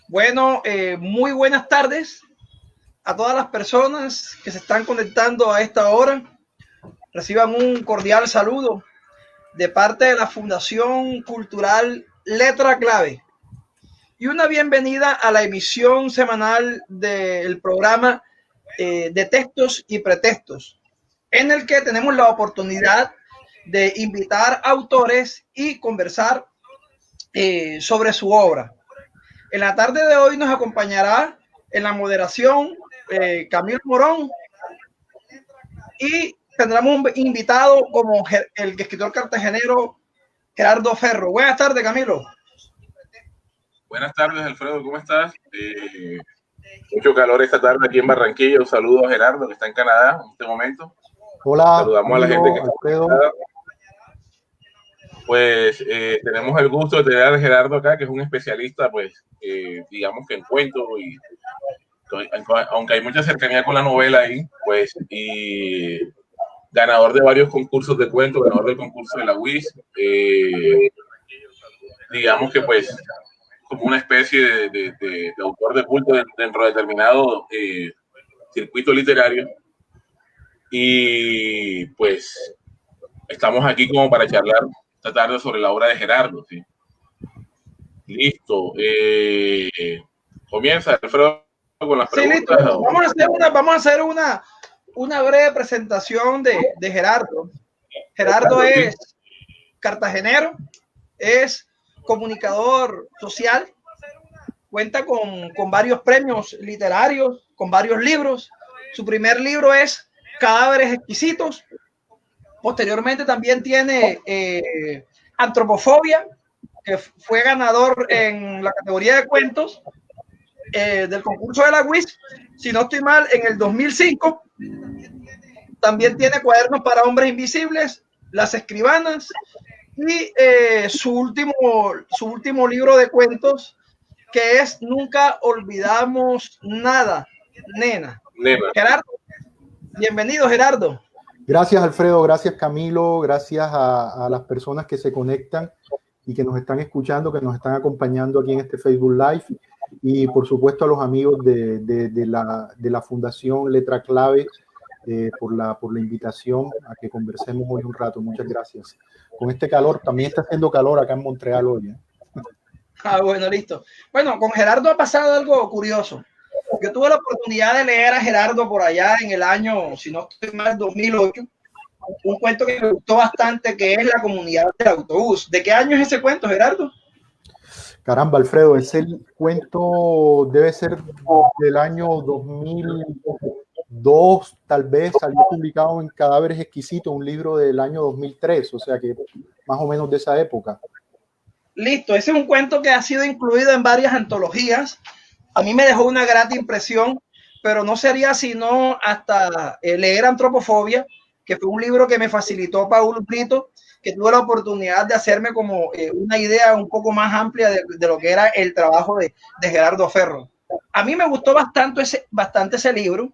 Bueno, muy buenas tardes a todas las personas que se están conectando a esta hora. Reciban un cordial saludo de parte de la Fundación Cultural Letra Clave y una bienvenida a la emisión semanal del programa de textos y pretextos, en el que tenemos la oportunidad de invitar autores y conversar sobre su obra. En la tarde de hoy nos acompañará en la moderación Camilo Morón y tendremos un invitado como el escritor cartagenero Gerardo Ferro. Buenas tardes, Camilo. Buenas tardes, Alfredo, ¿cómo estás? Mucho calor esta tarde aquí en Barranquilla. Un saludo a Gerardo, que está en Canadá en este momento. Hola, saludamos Camilo, a la gente que está Alfredo. conectada. Pues tenemos el gusto de tener a Gerardo acá, que es un especialista, pues, digamos que en cuentos, y aunque hay mucha cercanía con la novela ahí, pues, y ganador de varios concursos de cuentos, ganador del concurso de la UIS, digamos que pues como una especie de autor de culto dentro de determinado circuito literario. Y pues estamos aquí como para charlar esta tarde sobre la obra de Gerardo. ¿Sí? Listo. Comienza, Alfredo, con las Sí, listo. preguntas. Vamos a hacer una breve presentación de Gerardo. Gerardo es cartagenero, es comunicador social, cuenta con varios premios literarios, con varios libros. Su primer libro es Cadáveres Exquisitos. Posteriormente también tiene Antropofobia, que fue ganador en la categoría de cuentos del concurso de la UIS. Si no estoy mal, en el 2005. También tiene Cuadernos para Hombres Invisibles, Las Escribanas y su último libro de cuentos, que es Nunca Olvidamos Nada, Nena. Gerardo, bienvenido, Gerardo. Gracias, Alfredo, gracias, Camilo, gracias a las personas que se conectan y que nos están escuchando, que nos están acompañando aquí en este Facebook Live, y por supuesto a los amigos de la Fundación Letra Clave por la invitación a que conversemos hoy un rato. Muchas gracias. Con este calor, también está haciendo calor acá en Montreal hoy. Bueno, listo. Bueno, con Gerardo ha pasado algo curioso. Yo tuve la oportunidad de leer a Gerardo por allá en el año, si no estoy mal, 2008, un cuento que me gustó bastante, que es La Comunidad del Autobús. ¿De qué año es ese cuento, Gerardo? Caramba, Alfredo, ese cuento debe ser del año 2002, tal vez. Salió publicado en Cadáveres Exquisitos, un libro del año 2003, o sea que más o menos de esa época. Listo, ese es un cuento que ha sido incluido en varias antologías. A mí me dejó una grata impresión, pero no sería sino hasta leer Antropofobia, que fue un libro que me facilitó Paul Brito, que tuve la oportunidad de hacerme como una idea un poco más amplia de lo que era el trabajo de Gerardo Ferro. A mí me gustó bastante ese libro.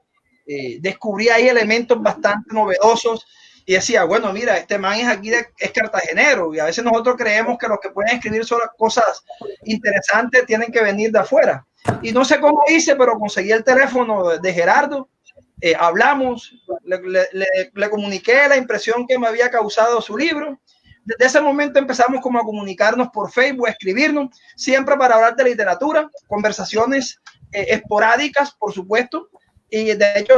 Descubrí ahí elementos bastante novedosos y decía, bueno, mira, este man es cartagenero, y a veces nosotros creemos que los que pueden escribir solo cosas interesantes tienen que venir de afuera. Y no sé cómo hice, pero conseguí el teléfono de Gerardo, hablamos, le comuniqué la impresión que me había causado su libro. Desde ese momento empezamos como a comunicarnos por Facebook, a escribirnos, siempre para hablar de literatura, conversaciones esporádicas, por supuesto, y de hecho,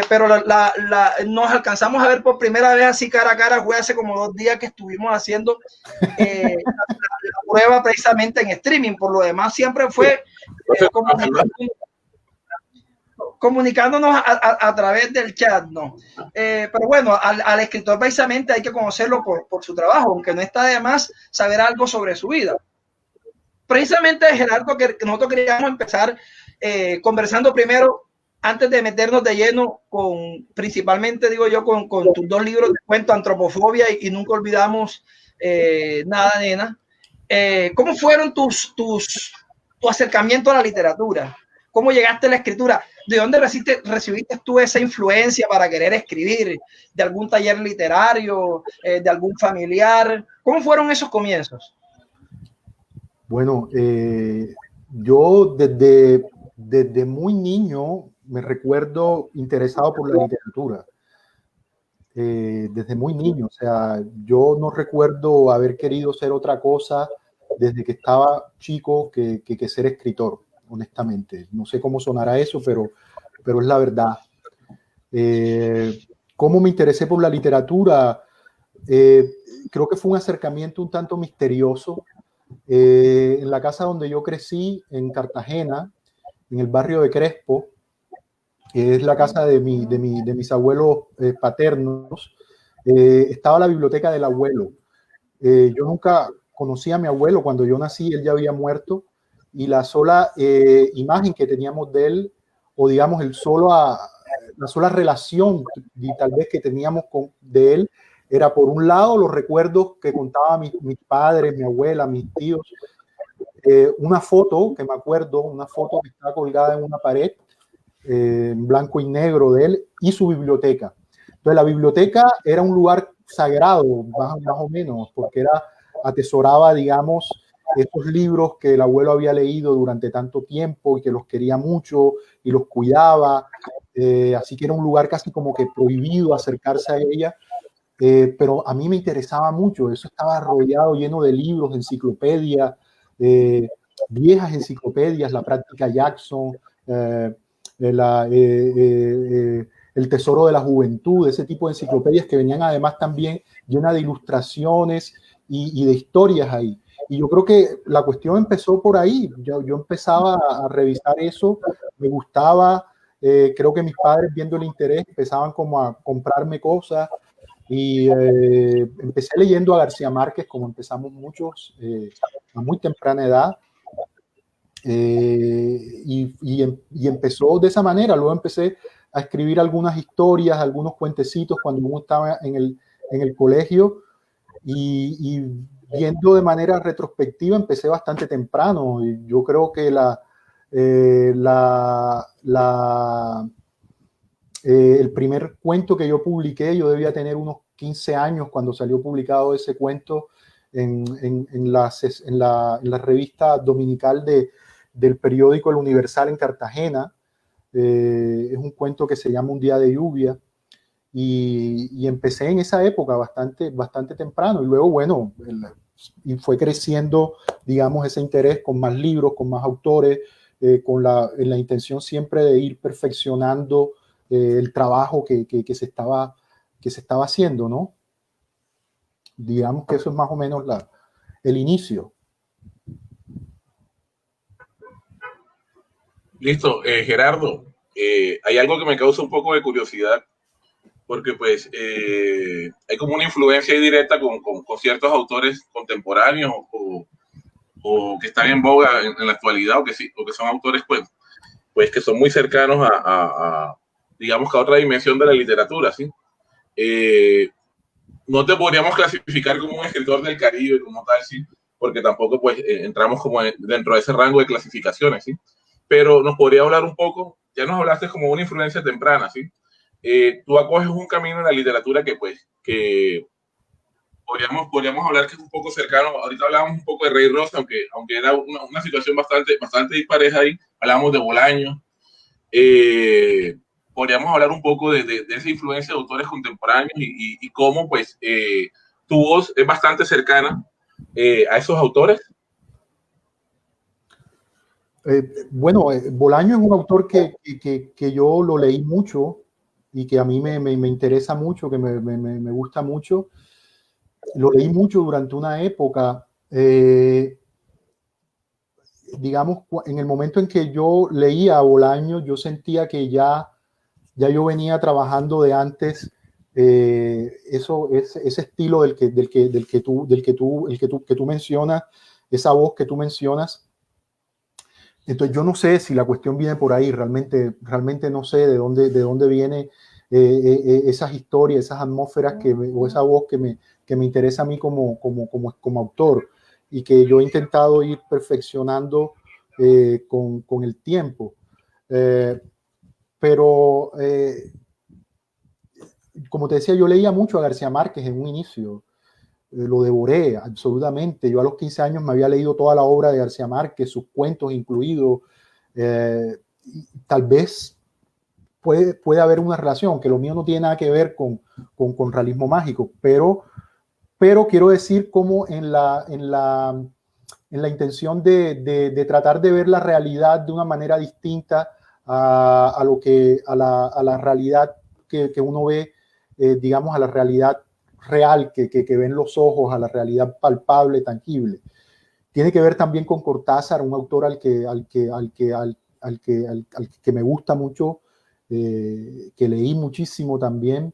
pero nos alcanzamos a ver por primera vez así cara a cara, fue hace como 2 días que estuvimos haciendo la prueba precisamente en streaming. Por lo demás siempre fue comunicándonos a través del chat, ¿no? Pero bueno, al escritor precisamente hay que conocerlo por su trabajo, aunque no está de más saber algo sobre su vida. Precisamente, Gerardo, que nosotros queríamos empezar conversando primero, antes de meternos de lleno principalmente, digo yo, con tus 2 libros de cuento, Antropofobia y Nunca Olvidamos Nada, Nena. ¿Cómo fueron tu acercamiento a la literatura? ¿Cómo llegaste a la escritura? ¿De dónde recibiste tú esa influencia para querer escribir? ¿De algún taller literario? ¿De algún familiar? ¿Cómo fueron esos comienzos? Bueno, yo desde muy niño me recuerdo interesado por la literatura. Desde muy niño, o sea, yo no recuerdo haber querido ser otra cosa desde que estaba chico que ser escritor, honestamente. No sé cómo sonará eso, pero es la verdad. ¿Cómo me interesé por la literatura? Creo que fue un acercamiento un tanto misterioso. En la casa donde yo crecí, en Cartagena, en el barrio de Crespo, que es la casa de mis abuelos paternos, estaba la biblioteca del abuelo. Yo nunca conocí a mi abuelo. Cuando yo nací, él ya había muerto, y la sola imagen que teníamos de él, o digamos la sola relación y tal vez que teníamos de él, era por un lado los recuerdos que contaban mis padres, mi abuela, mis tíos, una foto que me acuerdo, una foto que está colgada en una pared en blanco y negro de él, y su biblioteca. Entonces la biblioteca era un lugar sagrado, más o menos, porque atesoraba, digamos, estos libros que el abuelo había leído durante tanto tiempo y que los quería mucho y los cuidaba. Así que era un lugar casi como que prohibido acercarse a ella. Pero a mí me interesaba mucho. Eso estaba rodeado, lleno de libros, de enciclopedias, viejas enciclopedias, la práctica Jackson, el tesoro de la juventud, ese tipo de enciclopedias que venían además también llenas de ilustraciones y de historias ahí. Y yo creo que la cuestión empezó por ahí. Yo empezaba a revisar eso, me gustaba. Creo que mis padres, viendo el interés, empezaban como a comprarme cosas. Y empecé leyendo a García Márquez, como empezamos muchos, a muy temprana edad. Y empezó de esa manera. Luego empecé a escribir algunas historias, algunos cuentecitos cuando uno estaba en el colegio, y viendo de manera retrospectiva empecé bastante temprano. Y yo creo que el primer cuento que yo publiqué, yo debía tener unos 15 años cuando salió publicado ese cuento en la revista dominical del periódico El Universal en Cartagena. Es un cuento que se llama Un día de lluvia, y empecé en esa época bastante temprano, y luego, bueno, y fue creciendo, digamos, ese interés con más libros, con más autores, con la intención siempre de ir perfeccionando el trabajo que se estaba haciendo, ¿no? Digamos que eso es más o menos el inicio. Listo, Gerardo, hay algo que me causa un poco de curiosidad, porque pues hay como una influencia directa con ciertos autores contemporáneos o que están en boga en la actualidad, o que son autores pues que son muy cercanos digamos que a otra dimensión de la literatura, ¿sí? No te podríamos clasificar como un escritor del Caribe como tal, ¿sí? Porque tampoco pues entramos como dentro de ese rango de clasificaciones, ¿sí? Pero nos podría hablar un poco, ya nos hablaste como una influencia temprana, ¿sí? Tú acoges un camino en la literatura que podríamos hablar que es un poco cercano. Ahorita hablábamos un poco de Rey Rosa, aunque era una situación bastante dispareja ahí. Hablábamos de Bolaño. Podríamos hablar un poco de esa influencia de autores contemporáneos y cómo pues tu voz es bastante cercana a esos autores. Bueno, Bolaño es un autor que yo lo leí mucho y que a mí me interesa mucho, que me gusta mucho. Lo leí mucho durante una época. Digamos, en el momento en que yo leía a Bolaño, yo sentía que ya yo venía trabajando de antes ese estilo el que tú mencionas, esa voz que tú mencionas. Entonces yo no sé si la cuestión viene por ahí, realmente no sé de dónde viene esas historias, esas atmósferas o esa voz que me interesa a mí como autor, y que yo he intentado ir perfeccionando con el tiempo. Pero como te decía, yo leía mucho a García Márquez en un inicio. lo devoré absolutamente. Yo a los 15 años me había leído toda la obra de García Márquez, sus cuentos incluidos. Tal vez puede haber una relación, que lo mío no tiene nada que ver con realismo mágico, pero quiero decir como en la intención de tratar de ver la realidad de una manera distinta a la realidad que uno ve, digamos, a la realidad real que ven los ojos, a la realidad palpable, tangible. Tiene que ver también con Cortázar, un autor al que me gusta mucho, que leí muchísimo también.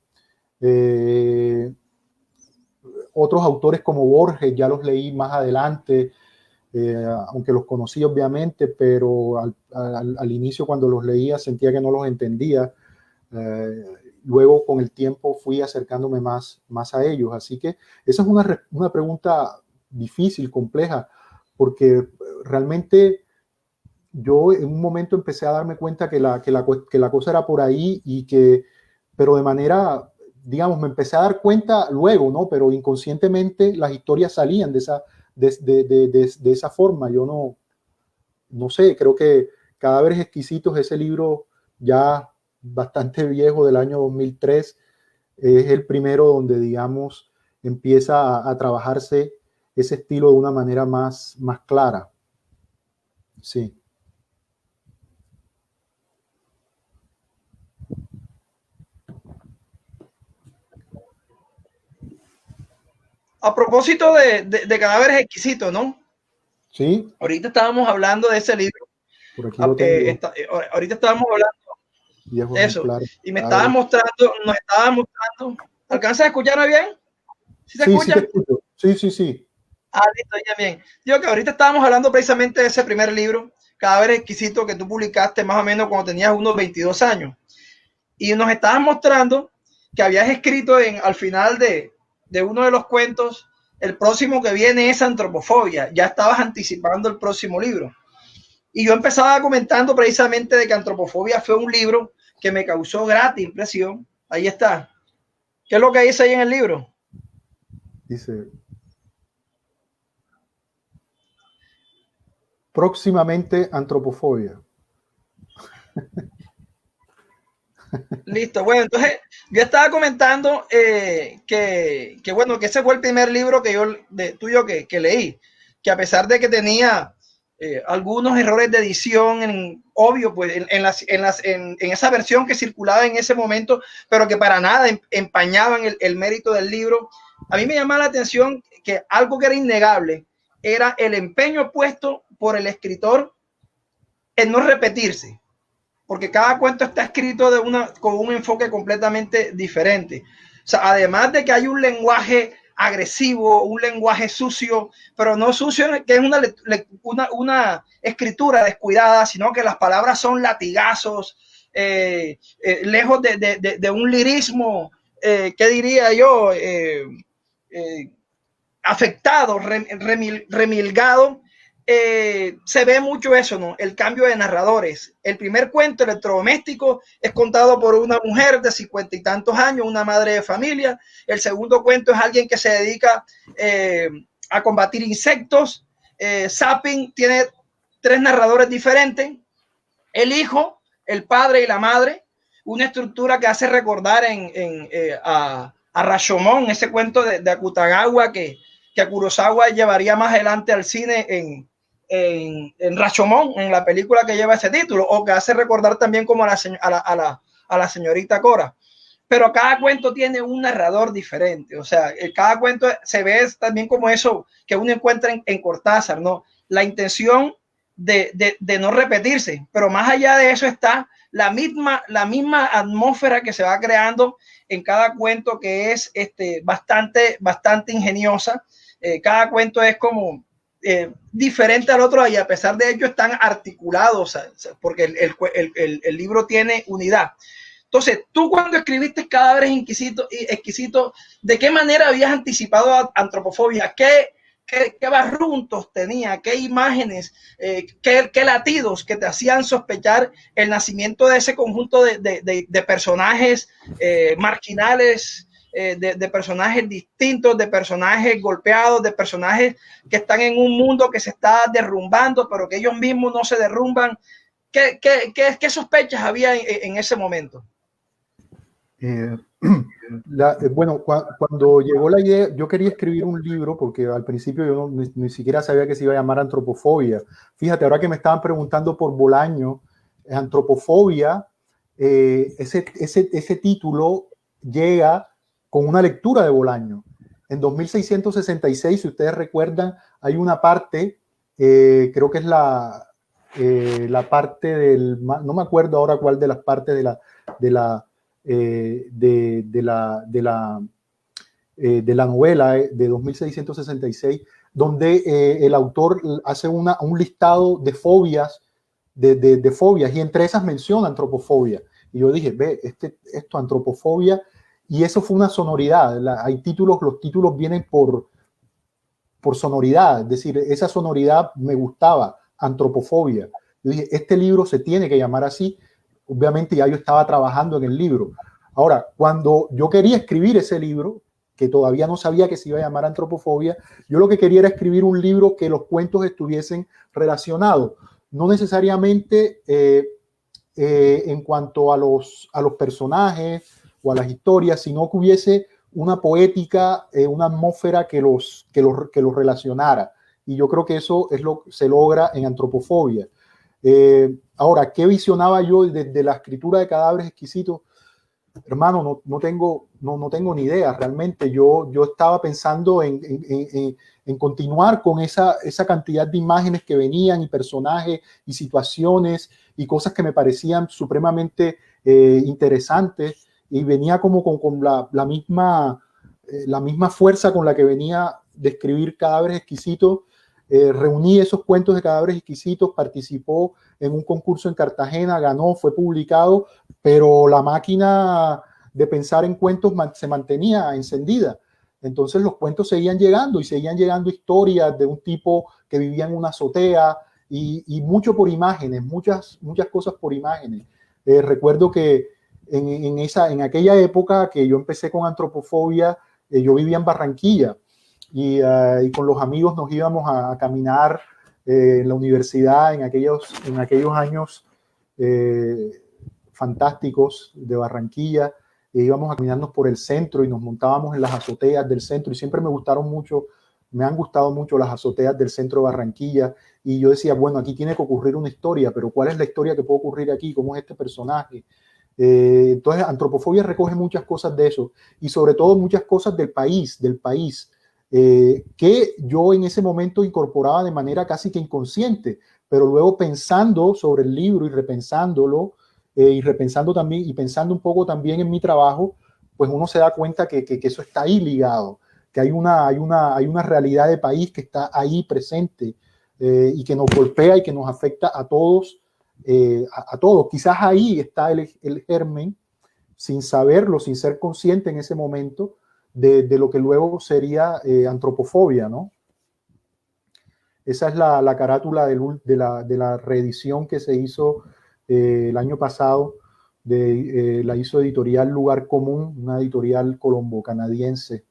Otros autores como Borges ya los leí más adelante, aunque los conocí obviamente, pero al inicio cuando los leía sentía que no los entendía. Luego con el tiempo fui acercándome más a ellos. Así que esa es una pregunta difícil, compleja, porque realmente yo en un momento empecé a darme cuenta que la cosa era por ahí pero de manera, digamos, me empecé a dar cuenta luego, ¿no? Pero inconscientemente las historias salían de esa forma. Yo no sé, creo que Cadáveres Exquisitos, ese libro ya bastante viejo del año 2003, es el primero donde, digamos, empieza a trabajarse ese estilo de una manera más clara. Sí. A propósito de Cadáveres Exquisitos, ¿no? Sí. Ahorita estábamos hablando de ese libro. Por aquí lo tengo. Ahorita estábamos hablando de eso. Y nos estaba mostrando. ¿Alcanzas a escucharme bien? ¿Sí se escucha? Sí, te escucho. Sí. Listo, ya bien. Digo que ahorita estábamos hablando precisamente de ese primer libro, Cadáveres Exquisitos, que tú publicaste más o menos cuando tenías unos 22 años. Y nos estabas mostrando que habías escrito al final de uno de los cuentos, el próximo que viene es Antropofobia. Ya estabas anticipando el próximo libro. Y yo empezaba comentando precisamente de que Antropofobia fue un libro que me causó grata impresión. Ahí está. ¿Qué es lo que dice ahí en el libro? Dice: próximamente Antropofobia. Listo, bueno, entonces yo estaba comentando que ese fue el primer libro tuyo que leí, que a pesar de que tenía algunos errores de edición, obvio, pues en esa versión que circulaba en ese momento, pero que para nada empañaban el mérito del libro, a mí me llamaba la atención que algo que era innegable era el empeño puesto por el escritor en no repetirse, porque cada cuento está escrito con un enfoque completamente diferente. O sea, además de que hay un lenguaje agresivo, un lenguaje sucio, pero no sucio que es una escritura descuidada, sino que las palabras son latigazos, lejos de un lirismo, ¿qué diría yo? Afectado, remilgado. Se ve mucho eso, ¿no? El cambio de narradores. El primer cuento, Electrodoméstico, es contado por una mujer de 50 y tantos años, una madre de familia. El segundo cuento es alguien que se dedica a combatir insectos. Zapping tiene 3 narradores diferentes. El hijo, el padre y la madre. Una estructura que hace recordar a Rashomon, ese cuento de Akutagawa que a Kurosawa llevaría más adelante al cine en Rashomon, en la película que lleva ese título, o que hace recordar también como a la señorita Cora. Pero cada cuento tiene un narrador diferente, o sea, cada cuento se ve también como eso que uno encuentra en Cortázar, ¿no? La intención de no repetirse, pero más allá de eso está la misma atmósfera que se va creando en cada cuento, que es bastante ingeniosa. Cada cuento es como diferente al otro, y a pesar de ello están articulados, porque el libro tiene unidad. Entonces, tú cuando escribiste Cadáveres Exquisitos, ¿de qué manera habías anticipado a Antropofobia? ¿Qué barruntos tenía? ¿Qué imágenes? ¿Qué latidos que te hacían sospechar el nacimiento de ese conjunto de personajes marginales, de personajes distintos, de personajes golpeados, de personajes que están en un mundo que se está derrumbando, pero que ellos mismos no se derrumban. ¿Qué sospechas había en ese momento? Bueno, cuando llegó la idea, yo quería escribir un libro porque al principio yo ni siquiera sabía que se iba a llamar Antropofobia. Fíjate, ahora que me estaban preguntando por Bolaño, Antropofobia, ese título llega con una lectura de Bolaño. En 2666, si ustedes recuerdan, hay una parte, creo que es la parte del, no me acuerdo ahora cuál de las partes de la novela de 2666, donde el autor hace un listado de fobias, de fobias, y entre esas menciona antropofobia. Y yo dije, ve, esto antropofobia, y eso fue una sonoridad. Hay títulos, los títulos vienen por sonoridad, es decir, esa sonoridad me gustaba, antropofobia. Yo dije, este libro se tiene que llamar así. Obviamente ya yo estaba trabajando en el libro. Ahora, cuando yo quería escribir ese libro, que todavía no sabía que se iba a llamar Antropofobia, yo lo que quería era escribir un libro que los cuentos estuviesen relacionados, no necesariamente en cuanto a los personajes o a las historias, sino que hubiese una poética, una atmósfera que los relacionara. Y yo creo que eso se logra en Antropofobia. Ahora, ¿qué visionaba yo desde la escritura de Cadáveres Exquisitos? Hermano, no tengo ni idea. Realmente yo estaba pensando en continuar con esa cantidad de imágenes que venían y personajes y situaciones y cosas que me parecían supremamente interesantes, y venía como con la misma fuerza con la que venía de escribir Cadáveres Exquisitos. Reuní esos cuentos de Cadáveres Exquisitos, participó en un concurso en Cartagena, ganó, fue publicado, pero la máquina de pensar en cuentos se mantenía encendida. Entonces los cuentos seguían llegando, y seguían llegando historias de un tipo que vivía en una azotea, y mucho por imágenes, muchas cosas por imágenes. Recuerdo que en aquella época que yo empecé con Antropofobia, yo vivía en Barranquilla, y con los amigos nos íbamos a caminar en la universidad en aquellos años fantásticos de Barranquilla. Íbamos a caminarnos por el centro y nos montábamos en las azoteas del centro, y siempre me han gustado mucho las azoteas del centro de Barranquilla, y yo decía, bueno, aquí tiene que ocurrir una historia, pero ¿cuál es la historia que puede ocurrir aquí? ¿Cómo es este personaje? Entonces Antropofobia recoge muchas cosas de eso, y sobre todo muchas cosas del país, que yo en ese momento incorporaba de manera casi que inconsciente, pero luego pensando sobre el libro y repensándolo, y repensando también, y pensando un poco también en mi trabajo, pues uno se da cuenta que eso está ahí ligado, que hay una realidad de país que está ahí presente, y que nos golpea y que nos afecta a todos, a todos. Quizás ahí está el germen, sin saberlo, sin ser consciente en ese momento, de lo que luego sería Antropofobia, ¿no? Esa es la carátula de la reedición que se hizo el año pasado, la hizo Editorial Lugar Común, una editorial colombo-canadiense,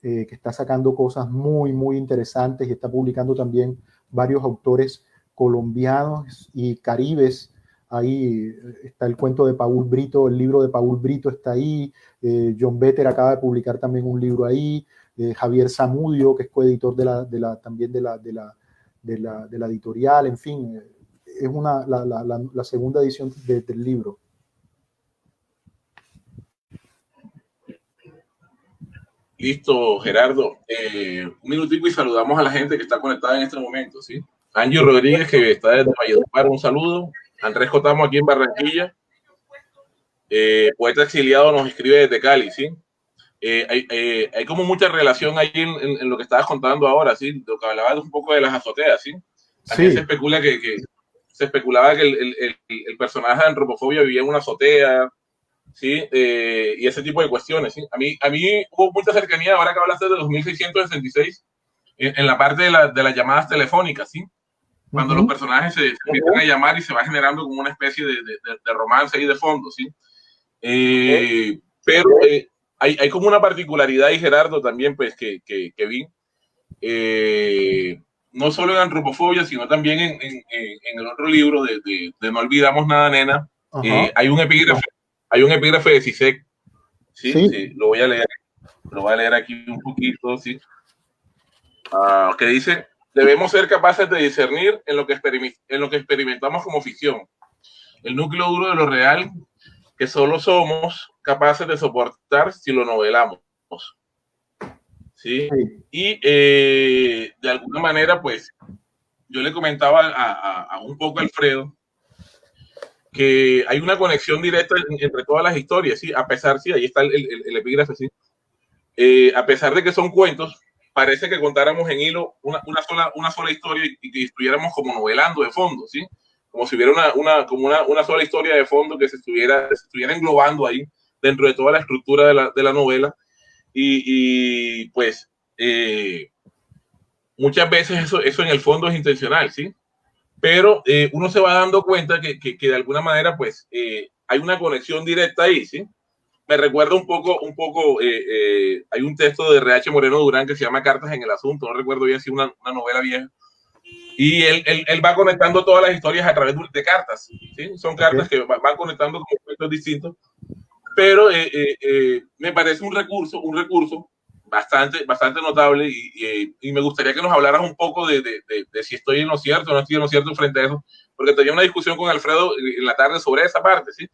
que está sacando cosas muy, muy interesantes, y está publicando también varios autores colombianos y caribes. Ahí está el cuento de Paul Brito, el libro de Paul Brito está ahí. John Vetter acaba de publicar también un libro ahí. Javier Zamudio, que es coeditor también de la editorial. En fin, es la segunda edición del libro. Listo, Gerardo. Un minutico y saludamos a la gente que está conectada en este momento, ¿sí? Angie Rodríguez, que está desde Valledupar, un saludo. Andrés Cotamo, aquí en Barranquilla. Poeta exiliado, nos escribe desde Cali, ¿sí? Hay como mucha relación ahí en lo que estabas contando ahora, ¿sí? Lo que hablabas un poco de las azoteas, ¿sí? También sí. Se especulaba que el personaje de Antropofobia vivía en una azotea, ¿sí? Y ese tipo de cuestiones, ¿sí? A mí hubo mucha cercanía, ahora que hablaste de 2666, en la parte de las llamadas telefónicas, ¿sí? Cuando los personajes se empiezan a llamar y se va generando como una especie de romance ahí de fondo, ¿sí? Pero hay como una particularidad ahí, Gerardo, también, pues, que vi. No solo en Antropofobia, sino también en el otro libro de No olvidamos nada, nena. Hay un epígrafe de Zizek, ¿sí? Sí. Sí, lo voy a leer aquí un poquito, ¿sí? Que dice: debemos ser capaces de discernir en lo que experimentamos como ficción, el núcleo duro de lo real, que solo somos capaces de soportar si lo novelamos, ¿sí? Sí. Y de alguna manera, pues, yo le comentaba a un poco a Alfredo que hay una conexión directa entre todas las historias, ¿sí? A pesar, sí, ahí está el epígrafe, ¿sí? A pesar de que son cuentos, parece que contáramos en hilo una sola historia y que estuviéramos como novelando de fondo, ¿sí? Como si hubiera una sola historia de fondo que se estuviera englobando ahí dentro de toda la estructura de la novela. Pues muchas veces eso en el fondo es intencional, ¿sí? Pero uno se va dando cuenta que de alguna manera pues hay una conexión directa ahí, ¿sí? Me recuerda un poco hay un texto de R.H. Moreno Durán que se llama Cartas en el Asunto, no recuerdo bien si una novela vieja, y él va conectando todas las historias a través de cartas, ¿sí? Son cartas que van conectando con aspectos distintos, pero me parece un recurso bastante notable y me gustaría que nos hablaras un poco de si estoy en lo cierto o no estoy en lo cierto frente a eso, porque tenía una discusión con Alfredo en la tarde sobre esa parte, ¿sí?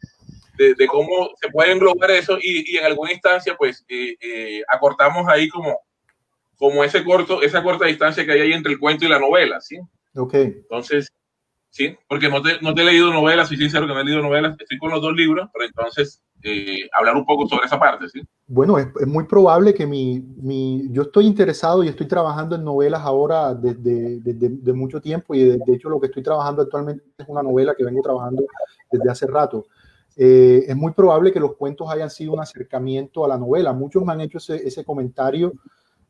De cómo se puede englobar eso y en alguna instancia pues acortamos ahí como esa corta distancia que hay ahí entre el cuento y la novela, ¿sí? Okay. Entonces, sí, porque no te he leído novelas, soy sincero que no he leído novelas, estoy con los dos libros, pero entonces hablar un poco sobre esa parte, ¿sí? Bueno, es muy probable que yo estoy interesado y estoy trabajando en novelas ahora desde mucho tiempo y de hecho lo que estoy trabajando actualmente es una novela que vengo trabajando desde hace rato. Es muy probable que los cuentos hayan sido un acercamiento a la novela. Muchos me han hecho ese comentario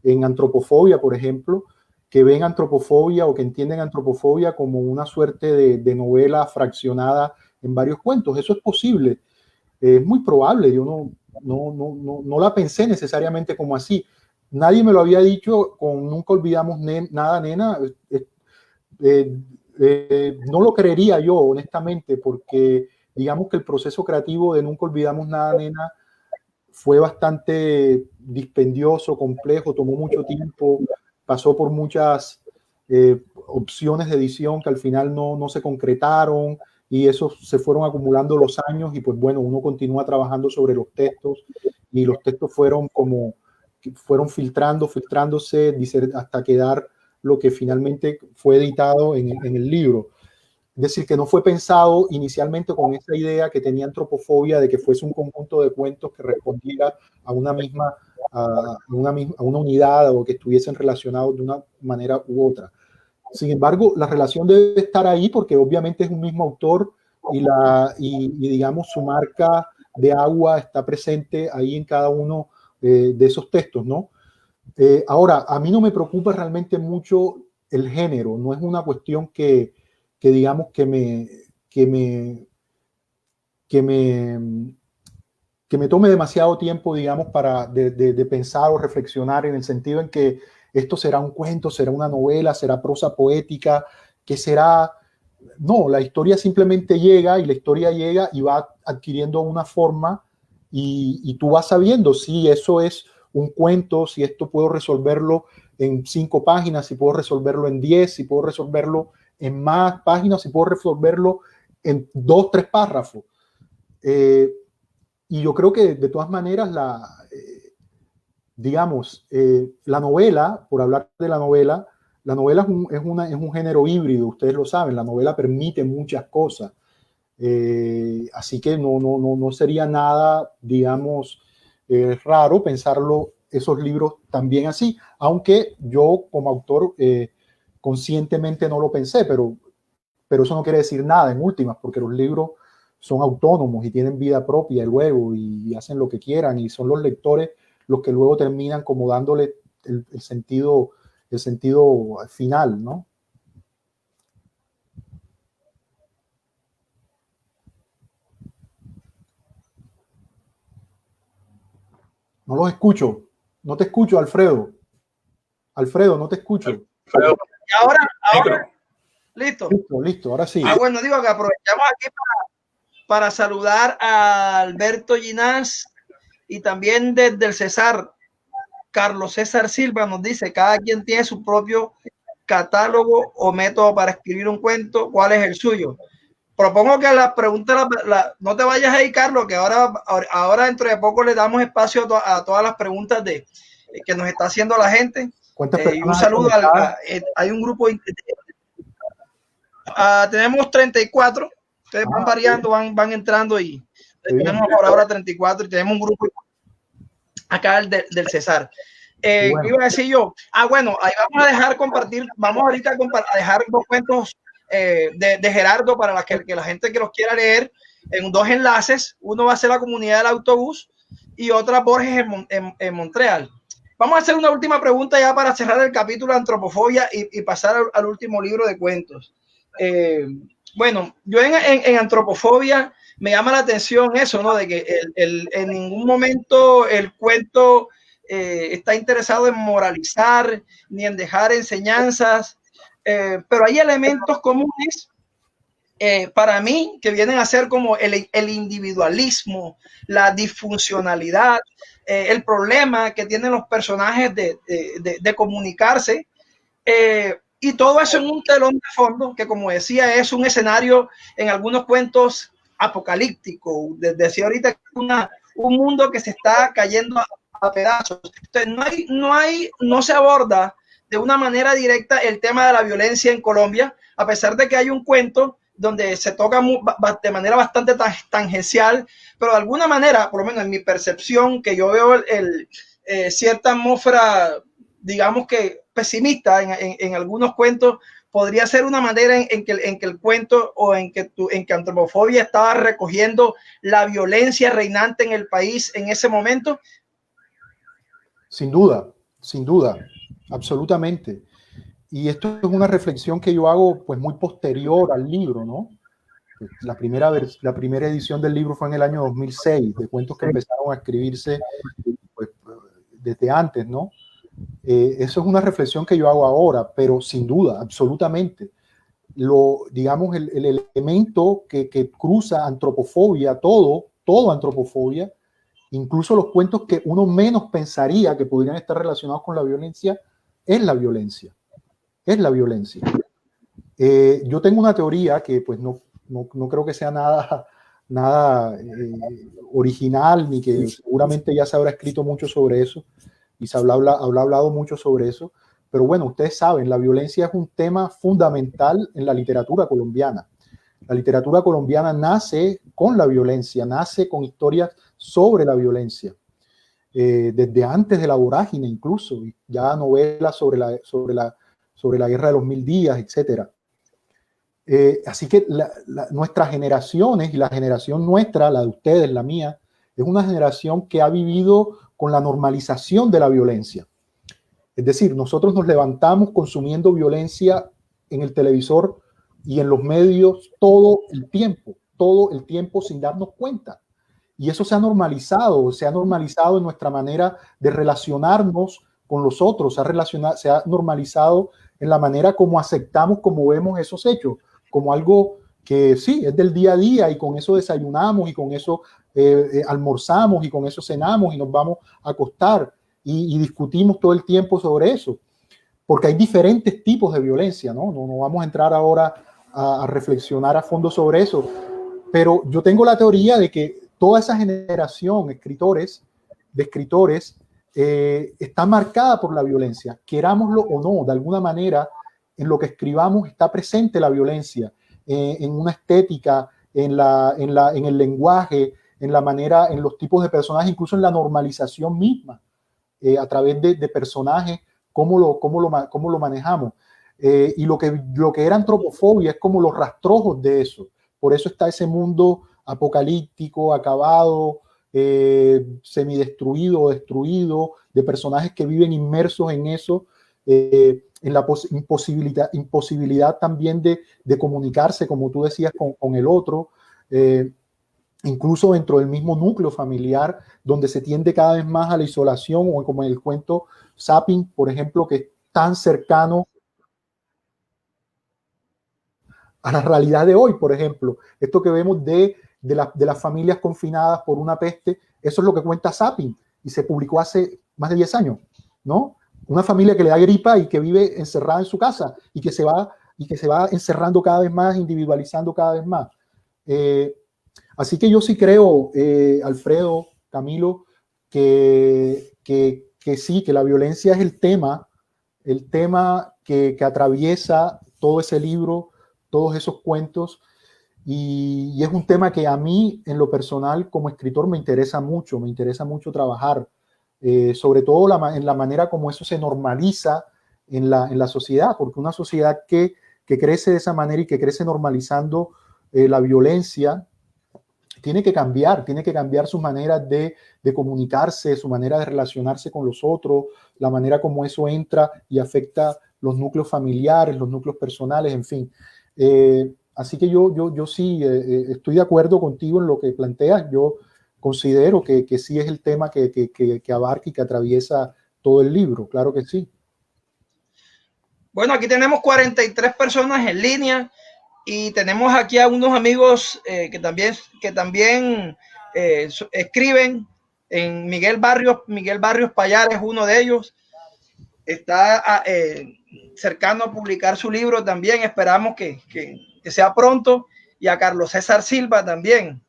en Antropofobia, por ejemplo, que ven Antropofobia o que entienden Antropofobia como una suerte de novela fraccionada en varios cuentos. Eso es posible, es muy probable. Yo no la pensé necesariamente como así. Nadie me lo había dicho con Nunca olvidamos nada, nena. No lo creería yo, honestamente, porque digamos que el proceso creativo de Nunca olvidamos nada, nena, fue bastante dispendioso, complejo, tomó mucho tiempo, pasó por muchas opciones de edición que al final no se concretaron y eso se fueron acumulando los años y pues bueno, uno continúa trabajando sobre los textos y los textos fueron filtrándose hasta quedar lo que finalmente fue editado en el libro. Es decir, que no fue pensado inicialmente con esa idea que tenía Antropofobia de que fuese un conjunto de cuentos que respondiera a una misma, a una unidad o que estuviesen relacionados de una manera u otra. Sin embargo, la relación debe estar ahí porque obviamente es un mismo autor y digamos su marca de agua está presente ahí en cada uno de esos textos, ¿no? Ahora, a mí no me preocupa realmente mucho el género, no es una cuestión que digamos que me, que me tome demasiado tiempo, digamos, de pensar o reflexionar en el sentido en que esto será un cuento, será una novela, será prosa poética, que será... No, la historia simplemente llega y la historia llega y va adquiriendo una forma y tú vas sabiendo si eso es un cuento, si esto puedo resolverlo en 5 páginas, si puedo resolverlo en 10, si puedo resolverlo en más páginas, si puedo resolverlo en 2, 3 párrafos. Y yo creo que de todas maneras digamos, la novela, por hablar de la novela es un género híbrido, ustedes lo saben, la novela permite muchas cosas. Así que no sería nada, digamos, raro pensarlo esos libros también así, aunque yo como autor conscientemente no lo pensé, pero eso no quiere decir nada en últimas, porque los libros son autónomos y tienen vida propia luego y hacen lo que quieran y son los lectores los que luego terminan como dándole el sentido final, ¿no? No los escucho. No te escucho, Alfredo. Alfredo, no te escucho. Alfredo, Y ahora, listo. Listo, ahora sí. Bueno, digo que aprovechamos aquí para saludar a Alberto Ginás y también desde el César, Carlos César Silva nos dice, cada quien tiene su propio catálogo o método para escribir un cuento, ¿cuál es el suyo? Propongo que las preguntas, no te vayas ahí, Carlos, que ahora dentro de poco le damos espacio a todas las preguntas que nos está haciendo la gente. Y un saludo, hay un grupo, tenemos 34, ustedes van variando, van entrando y tenemos por ahora 34 y tenemos un grupo acá del César. Bueno. ¿Qué iba a decir yo? Bueno, ahí vamos a dejar compartir, vamos ahorita a dejar dos cuentos de Gerardo para que la gente que los quiera leer en dos enlaces. Uno va a ser la comunidad del autobús y otra Borges en Montreal. Vamos a hacer una última pregunta ya para cerrar el capítulo de antropofobia y pasar al último libro de cuentos. Bueno, yo en antropofobia me llama la atención eso, ¿no? De que en ningún momento el cuento está interesado en moralizar ni en dejar enseñanzas, pero hay elementos comunes para mí que vienen a ser como el individualismo, la disfuncionalidad, el problema que tienen los personajes de comunicarse, y todo eso en un telón de fondo que, como decía, es un escenario en algunos cuentos apocalíptico. Decía ahorita un mundo que se está cayendo a pedazos. Entonces, no se aborda de una manera directa el tema de la violencia en Colombia, a pesar de que hay un cuento donde se toca de manera bastante tangencial, pero de alguna manera, por lo menos en mi percepción, que yo veo cierta atmósfera, digamos que pesimista en algunos cuentos, podría ser una manera en que el cuento o en que antropofobia estaba recogiendo la violencia reinante en el país en ese momento. Sin duda, absolutamente. Y esto es una reflexión que yo hago pues muy posterior al libro, ¿no? La primera edición del libro fue en el año 2006, de cuentos que empezaron a escribirse pues, desde antes, ¿no? Eso es una reflexión que yo hago ahora, pero sin duda, absolutamente. Digamos, el elemento que cruza antropofobia, todo antropofobia, incluso los cuentos que uno menos pensaría que podrían estar relacionados con la violencia, es la violencia. Es la violencia. Yo tengo una teoría que pues no creo que sea nada original, ni que seguramente ya se habrá escrito mucho sobre eso y se habrá hablado mucho sobre eso, pero bueno, ustedes saben, la violencia es un tema fundamental en la literatura colombiana. La literatura colombiana nace con la violencia, nace con historias sobre la violencia, desde antes de la vorágine incluso, ya novelas sobre la guerra de los 1000 días, etcétera. Así que nuestras generaciones y la generación nuestra, la de ustedes, la mía, es una generación que ha vivido con la normalización de la violencia. Es decir, nosotros nos levantamos consumiendo violencia en el televisor y en los medios todo el tiempo sin darnos cuenta. Y eso se ha normalizado en nuestra manera de relacionarnos con los otros, se ha normalizado en la manera como aceptamos, como vemos esos hechos, como algo que sí, es del día a día y con eso desayunamos y con eso almorzamos y con eso cenamos y nos vamos a acostar y discutimos todo el tiempo sobre eso, porque hay diferentes tipos de violencia, ¿no? No vamos a entrar ahora a reflexionar a fondo sobre eso, pero yo tengo la teoría de que toda esa generación de escritores está marcada por la violencia, querámoslo o no, de alguna manera en lo que escribamos está presente la violencia, en una estética, en el lenguaje, en la manera, en los tipos de personajes, incluso en la normalización misma, a través de personajes, cómo lo manejamos. Y lo que era antropofobia es como los rastrojos de eso. Por eso está ese mundo apocalíptico, acabado, semidestruido o destruido, de personajes que viven inmersos en eso, en la imposibilidad también de comunicarse, como tú decías, con el otro. incluso dentro del mismo núcleo familiar, donde se tiende cada vez más a la isolación, o como en el cuento Zapping, por ejemplo, que es tan cercano a la realidad de hoy, por ejemplo. Esto que vemos de las familias confinadas por una peste, eso es lo que cuenta Zapping, y se publicó hace más de 10 años, ¿no? Una familia que le da gripa y que vive encerrada en su casa y que se va encerrando cada vez más, individualizando cada vez más. Así que yo sí creo, Alfredo, Camilo, que sí, que la violencia es el tema que atraviesa todo ese libro, todos esos cuentos, y es un tema que a mí, en lo personal, como escritor, me interesa mucho trabajar, sobre todo en la manera como eso se normaliza en la sociedad, porque una sociedad que crece de esa manera y que crece normalizando la violencia, tiene que cambiar sus maneras de comunicarse, su manera de relacionarse con los otros, la manera como eso entra y afecta los núcleos familiares, los núcleos personales, en fin. Así que yo sí estoy de acuerdo contigo en lo que planteas. Yo considero que sí es el tema que abarca y que atraviesa todo el libro, claro que sí. Bueno, aquí tenemos 43 personas en línea y tenemos aquí a unos amigos que también escriben. En Miguel Barrios Payar es uno de ellos. Está cercano a publicar su libro también. Esperamos que sea pronto. Y a Carlos César Silva también.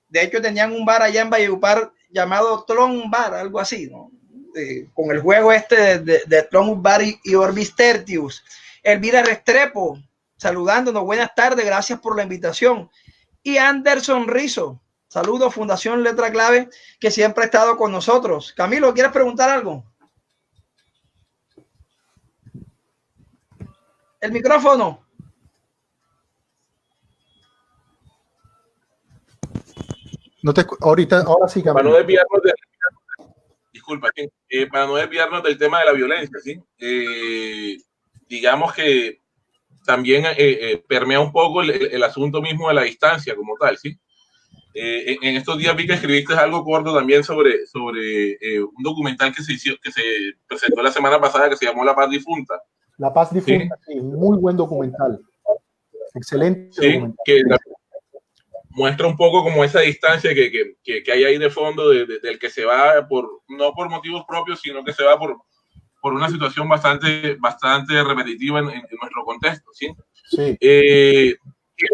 De hecho, tenían un bar allá en Valledupar llamado Tron Bar, algo así, ¿no? Con el juego este de Tron Bar y Orbis Tertius. Elvira Restrepo, saludándonos, buenas tardes, gracias por la invitación. Y Anderson Rizo, saludos, Fundación Letra Clave, que siempre ha estado con nosotros. Camilo, ¿quieres preguntar algo? El micrófono. No te, ahora sí, Camilo. Para no desviarnos disculpa, para no desviarnos del tema de la violencia, ¿sí? Digamos que también permea un poco el asunto mismo de la distancia como tal, ¿sí? En estos días vi que escribiste algo corto también sobre un documental que se presentó la semana pasada que se llamó La Paz Difunta. La Paz Difunta, ¿sí? Sí, muy buen documental. Excelente documental. Que muestra un poco como esa distancia que hay ahí de fondo del que se va no por motivos propios, sino que se va por una situación bastante repetitiva en nuestro contexto, ¿sí? Sí. ¿Qué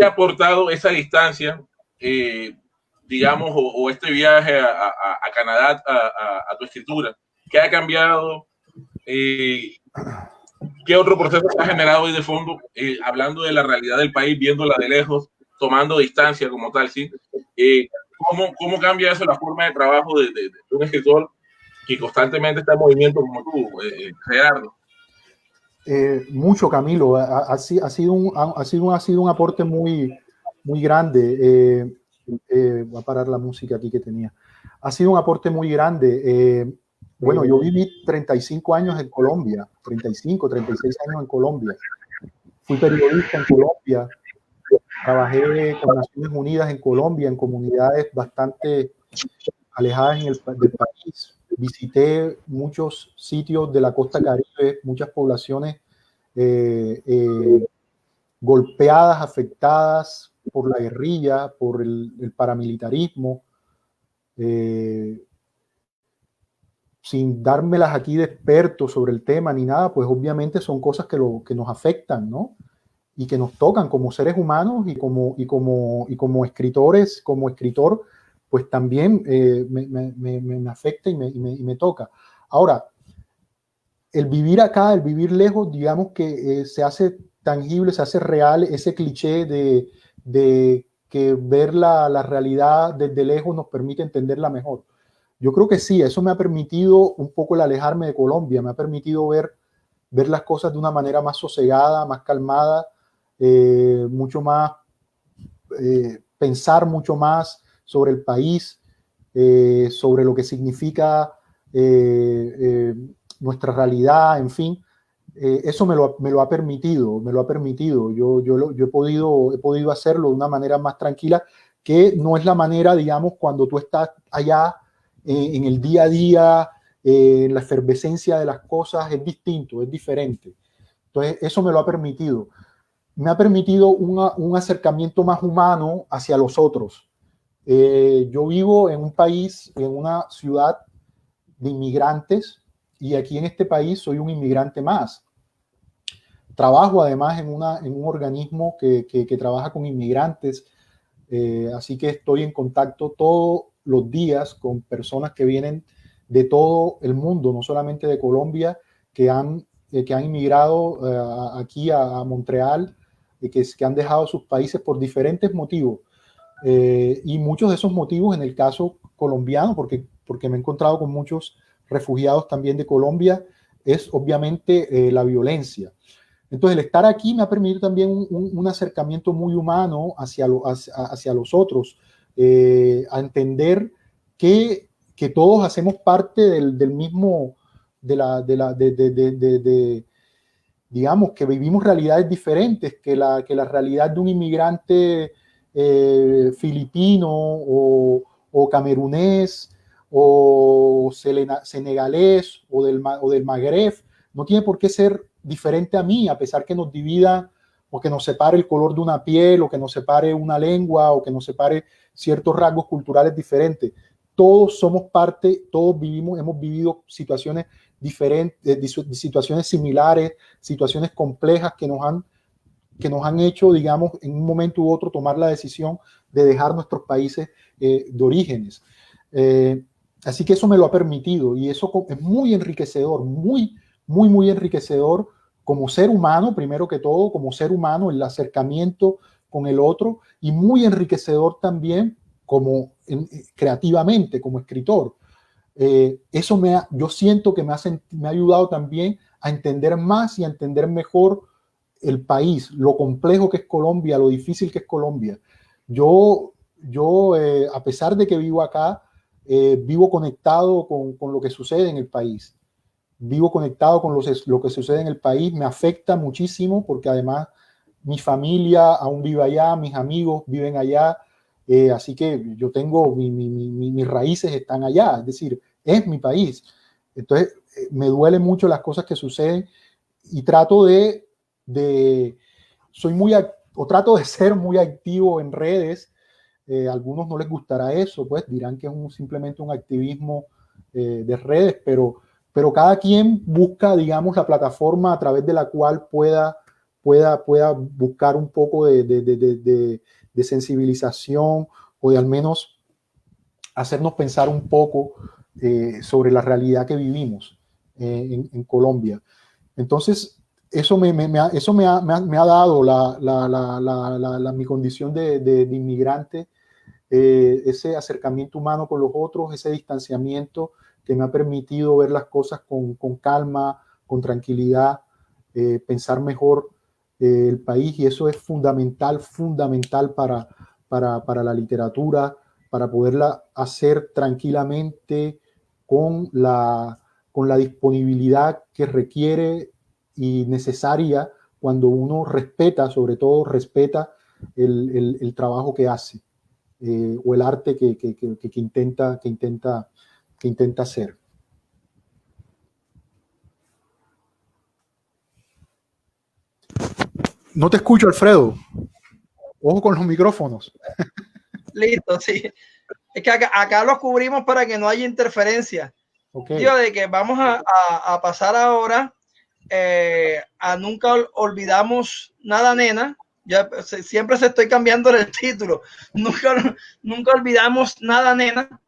ha aportado esa distancia, digamos, o este viaje a Canadá a tu escritura? ¿Qué ha cambiado? ¿Qué otro proceso se ha generado ahí de fondo, hablando de la realidad del país, viéndola de lejos, tomando distancia como tal, ¿sí? ¿Cómo cambia eso la forma de trabajo de un escritor que constantemente está en movimiento como tú, Gerardo? Mucho, Camilo. Ha sido un aporte muy grande. Voy a parar la música aquí que tenía. Ha sido un aporte muy grande. Bueno, yo viví 35 años en Colombia, 35, 36 años en Colombia. Fui periodista en Colombia. Trabajé con Naciones Unidas en Colombia, en comunidades bastante alejadas del país. Visité muchos sitios de la costa caribe, muchas poblaciones golpeadas, afectadas por la guerrilla, por el paramilitarismo. Sin dármelas aquí de experto sobre el tema ni nada, pues obviamente son cosas que nos afectan, ¿no? Y que nos tocan como seres humanos y como escritores, como escritor, pues también me afecta y me toca. Ahora, el vivir acá, el vivir lejos, digamos que se hace tangible, se hace real ese cliché de que ver la realidad desde lejos nos permite entenderla mejor. Yo creo que sí, eso me ha permitido un poco el alejarme de Colombia, me ha permitido ver las cosas de una manera más sosegada, más calmada, mucho más, pensar mucho más sobre el país, sobre lo que significa nuestra realidad, en fin. Eso me lo ha permitido. Yo he podido hacerlo de una manera más tranquila que no es la manera, digamos, cuando tú estás allá en el día a día, en la efervescencia de las cosas, es distinto, es diferente. Entonces, eso me lo ha permitido. Me ha permitido un acercamiento más humano hacia los otros. Yo vivo en un país, en una ciudad de inmigrantes, y aquí en este país soy un inmigrante más. Trabajo además en un organismo que trabaja con inmigrantes, así que estoy en contacto todos los días con personas que vienen de todo el mundo, no solamente de Colombia, que han inmigrado aquí a Montreal, que han dejado sus países por diferentes motivos. Y muchos de esos motivos, en el caso colombiano, porque me he encontrado con muchos refugiados también de Colombia, es obviamente la violencia. Entonces, el estar aquí me ha permitido también un acercamiento muy humano hacia los otros, a entender que todos hacemos parte del mismo, digamos, que vivimos realidades diferentes, que la realidad de un inmigrante filipino o camerunés o senegalés o del Magreb no tiene por qué ser diferente a mí, a pesar que nos divida o que nos separe el color de una piel o que nos separe una lengua o que nos separe ciertos rasgos culturales diferentes. Todos somos parte, todos hemos vivido situaciones diferentes, situaciones similares, situaciones complejas que nos han hecho, digamos, en un momento u otro tomar la decisión de dejar nuestros países de orígenes. Así que eso me lo ha permitido y eso es muy enriquecedor, muy, muy, muy enriquecedor como ser humano, primero que todo, como ser humano, el acercamiento con el otro, y muy enriquecedor también creativamente, como escritor. Eso yo siento que me ha ayudado también a entender más y a entender mejor el país, lo complejo que es Colombia, lo difícil que es Colombia. Yo a pesar de que vivo acá, vivo conectado con lo que sucede en el país. Vivo conectado con lo que sucede en el país, me afecta muchísimo porque además mi familia aún vive allá, mis amigos viven allá, así que yo tengo mis raíces están allá, es decir, es mi país. Entonces, me duelen mucho las cosas que suceden y trato trato de ser muy activo en redes. A algunos no les gustará eso, pues dirán que es simplemente un activismo de redes, pero cada quien busca, digamos, la plataforma a través de la cual pueda buscar un poco de sensibilización o de al menos hacernos pensar un poco sobre la realidad que vivimos en Colombia. Entonces, eso me ha dado mi condición de inmigrante, ese acercamiento humano con los otros, ese distanciamiento que me ha permitido ver las cosas con calma, con tranquilidad, pensar mejor el país, y eso es fundamental para la literatura, para poderla hacer tranquilamente con la disponibilidad que requiere y necesaria cuando uno respeta, sobre todo respeta el trabajo que hace, o el arte que intenta hacer. No te escucho, Alfredo. Ojo con los micrófonos. Listo, sí. Es que acá los cubrimos para que no haya interferencia. Okay. Yo de que vamos a pasar ahora a Nunca Olvidamos Nada, Nena. Ya siempre se estoy cambiando el título. Nunca Olvidamos Nada, Nena,